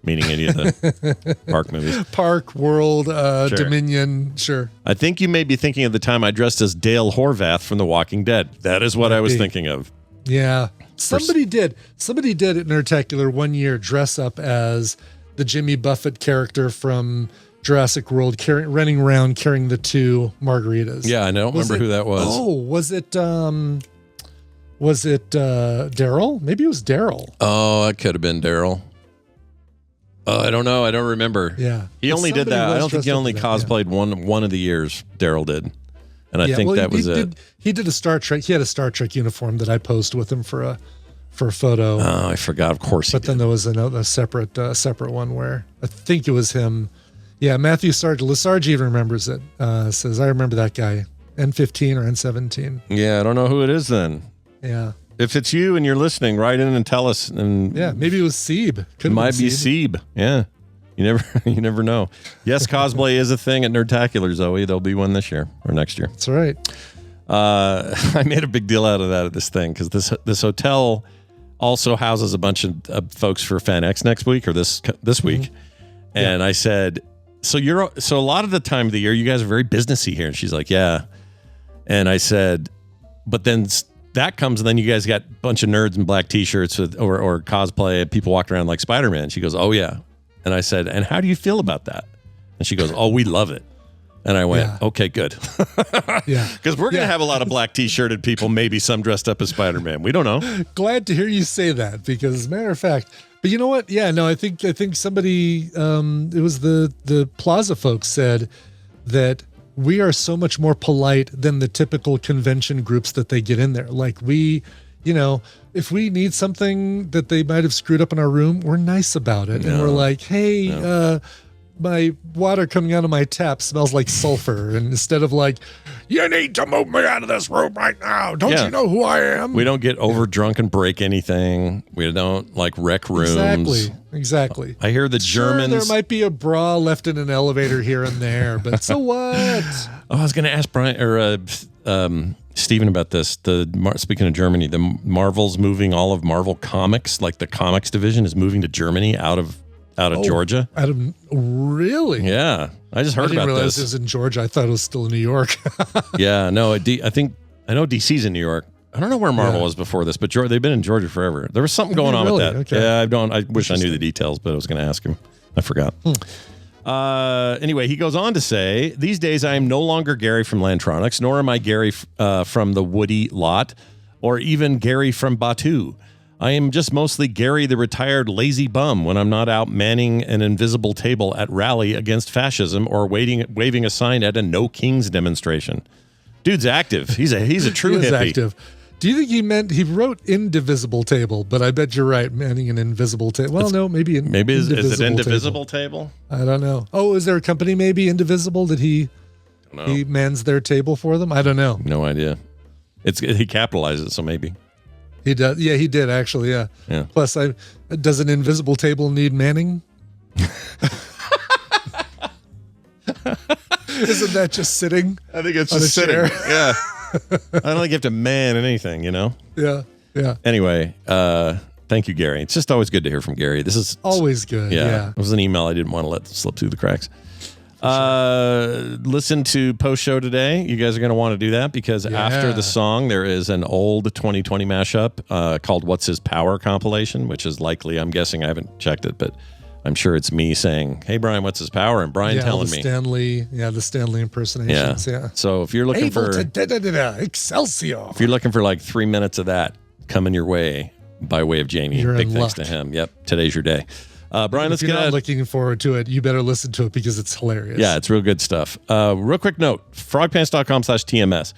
meaning any of the park movies. Park, World, Dominion, sure. I think you may be thinking of the time I dressed as Dale Horvath from The Walking Dead. That is what I was thinking of. Yeah. Somebody did at Nerdtacular one year dress up as the Jimmy Buffett character from Jurassic World, running around carrying the 2 margaritas. Yeah, I don't remember who that was. Oh, was it Daryl? Maybe it was Daryl. Oh, it could have been Daryl. Oh, I don't know. I don't remember. Yeah. He only did that. I don't think he only cosplayed one of the years. Daryl did. And I think that was it. He did a Star Trek. He had a Star Trek uniform that I posed with him for a photo. Oh, I forgot. Of course he did. But then there was a separate one where I think it was him. Yeah, Matthew Lesarge even remembers it. Says, I remember that guy. N15 or N17. Yeah, I don't know who it is then. Yeah. If it's you and you're listening, write in and tell us. And yeah, maybe it was Seeb. It might be Seeb. Yeah. You never know. Yes, cosplay is a thing at Nerdtacular, Zoe. There'll be one this year or next year. That's right. I made a big deal out of that at this thing because this hotel also houses a bunch of folks for FanX next week or this week. And I said, so a lot of the time of the year, you guys are very businessy here. And she's like, yeah. And I said, but then that comes and then you guys got a bunch of nerds in black t-shirts or cosplay, people walking around like Spider-Man. She goes, oh yeah. And I said, and how do you feel about that? And she goes, oh, we love it. And I went, okay, good. Yeah. Because we're going to have a lot of black t-shirted people, maybe some dressed up as Spider-Man. We don't know. Glad to hear you say that because as a matter of fact, but you know what? Yeah, no, I think somebody, it was the Plaza folks said that we are so much more polite than the typical convention groups that they get in there. Like if we need something that they might have screwed up in our room, we're nice about it. And we're like, hey, my water coming out of my tap smells like sulfur. And instead of like, you need to move me out of this room right now. Don't you know who I am? We don't get over drunk and break anything. We don't like wreck rooms. Exactly. I hear the Germans. There might be a bra left in an elevator here and there, but so what? I was going to ask Brian or Steven about this. Speaking of Germany, the Marvel's moving all of Marvel Comics, like the comics division is moving to Germany out of Georgia. Really? Yeah. I just heard about this. I didn't realize it was in Georgia. I thought it was still in New York. Yeah, no, I know DC's in New York. I don't know where Marvel was before this, but they've been in Georgia forever. There was something going on with that. Okay. Yeah, I wish I knew the details, but I was going to ask him. I forgot. Anyway, he goes on to say, these days I am no longer Gary from Lantronics, nor am I Gary from the Woody lot, or even Gary from Batu. I am just mostly Gary the retired lazy bum when I'm not out manning an invisible table at rally against fascism or waving a sign at a No Kings demonstration. Dude's active. He's a true He is hippie. active. Do you think he wrote indivisible table? But I bet you're right, manning an invisible table. Well, no, maybe is it indivisible table? I don't know. Oh, is there a company maybe Indivisible that he mans their table for them? I don't know. No idea. He capitalizes it, so maybe. He does. Yeah, he did actually. Yeah. Yeah. Plus, does an invisible table need manning? Isn't that just sitting? I think it's on just a sitting. chair? Yeah. I don't think you have to man anything, Yeah. Yeah. Anyway, thank you, Gary. It's just always good to hear from Gary. This is Always good. Yeah. It was an email I didn't want to let slip through the cracks. Listen to post show today. You guys are going to want to do that because after the song, there is an old 2020 mashup called What's His Power compilation, which is likely, I'm guessing, I haven't checked it, but I'm sure it's me saying, "Hey, Brian, what's his power?" And Brian telling me. The Stanley impersonations. Yeah. So if you're looking Excelsior. If you're looking for like 3 minutes of that coming your way by way of Jamie, You're big in thanks luck. to him. Yep. Today's your day. Brian, let's if you're get not out. looking forward to it, you better listen to it because it's hilarious. Yeah, it's real good stuff. Real quick note, frogpants.com/TMS.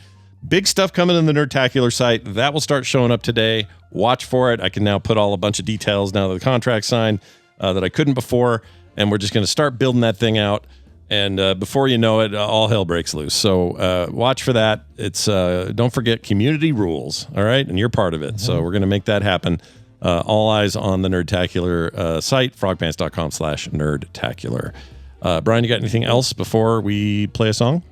Big stuff coming in the Nerdtacular site. That will start showing up today. Watch for it. I can now put all a bunch of details now that the contract's signed that I couldn't before. And we're just going to start building that thing out. And before you know it, all hell breaks loose. So watch for that. It's don't forget community rules. All right. And you're part of it. So we're going to make that happen. All eyes on the Nerdtacular site, frogpants.com/Nerdtacular. Brian, you got anything else before we play a song?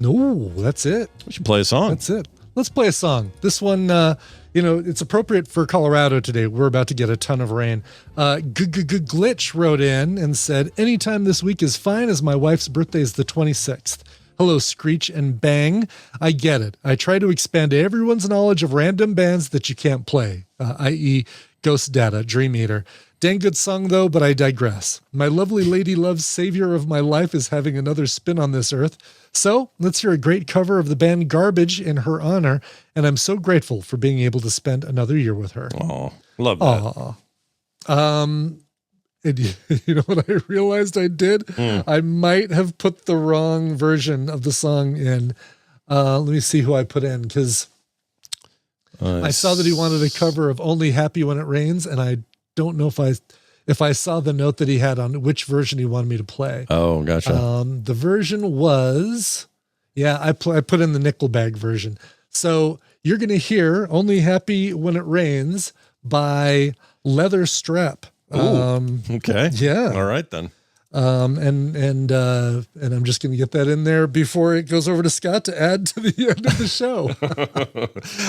No, that's it. We should play a song. That's it. Let's play a song. This one, it's appropriate for Colorado today. We're about to get a ton of rain. Glitch wrote in and said, anytime this week is fine as my wife's birthday is the 26th. Hello, Screech and Bang. I get it. I try to expand everyone's knowledge of random bands that you can't play, i.e. Ghost Data, Dream Eater. Dang good song, though, but I digress. My lovely lady love's savior of my life is having another spin on this earth. So let's hear a great cover of the band Garbage in her honor, and I'm so grateful for being able to spend another year with her. Oh, love that. And you know what I realized I did? I might have put the wrong version of the song in. Let me see who I put in, because I saw that he wanted a cover of Only Happy When It Rains, and I don't know if I saw the note that he had on which version he wanted me to play. Oh, gotcha. The version was, I put in the Nickelbag version. So you're going to hear Only Happy When It Rains by Leather Strap. Okay. Yeah. All right, then. And I'm just going to get that in there before it goes over to Scott to add to the end of the show.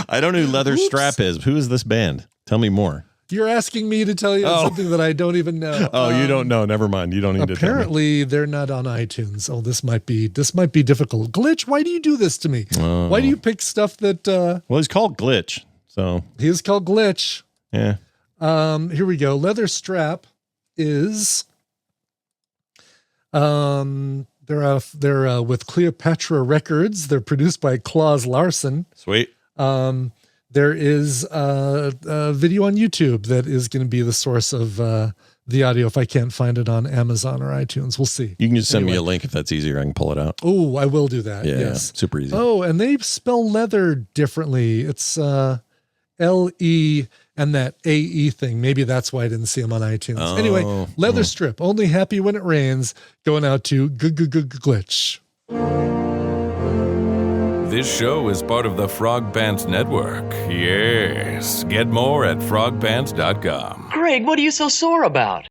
I don't know who Leather Strap is. Who is this band? Tell me more. You're asking me to tell you something that I don't even know. Oh, you don't know. Never mind. You don't need to tell me. Apparently, they're not on iTunes. Oh, this might be difficult. Glitch, why do you do this to me? Why do you pick stuff that? Well, he's called Glitch, so he is called Glitch. Yeah. Here we go. Leather Strap is. They're with Cleopatra Records. They're produced by Claus Larson. Sweet. There is a video on YouTube that is going to be the source of the audio if I can't find it on Amazon or iTunes. We'll see. You can just send me a link if that's easier. I can pull it out. Oh, I will do that. Yeah, Yes. super easy. Oh, and they spell leather differently. It's L-E and that A-E thing. Maybe that's why I didn't see them on iTunes. Anyway, Leather Strip, Only Happy When It Rains, going out to Glitch. This show is part of the Frog Pants Network. Yes. Get more at frogpants.com. Great, what are you so sore about?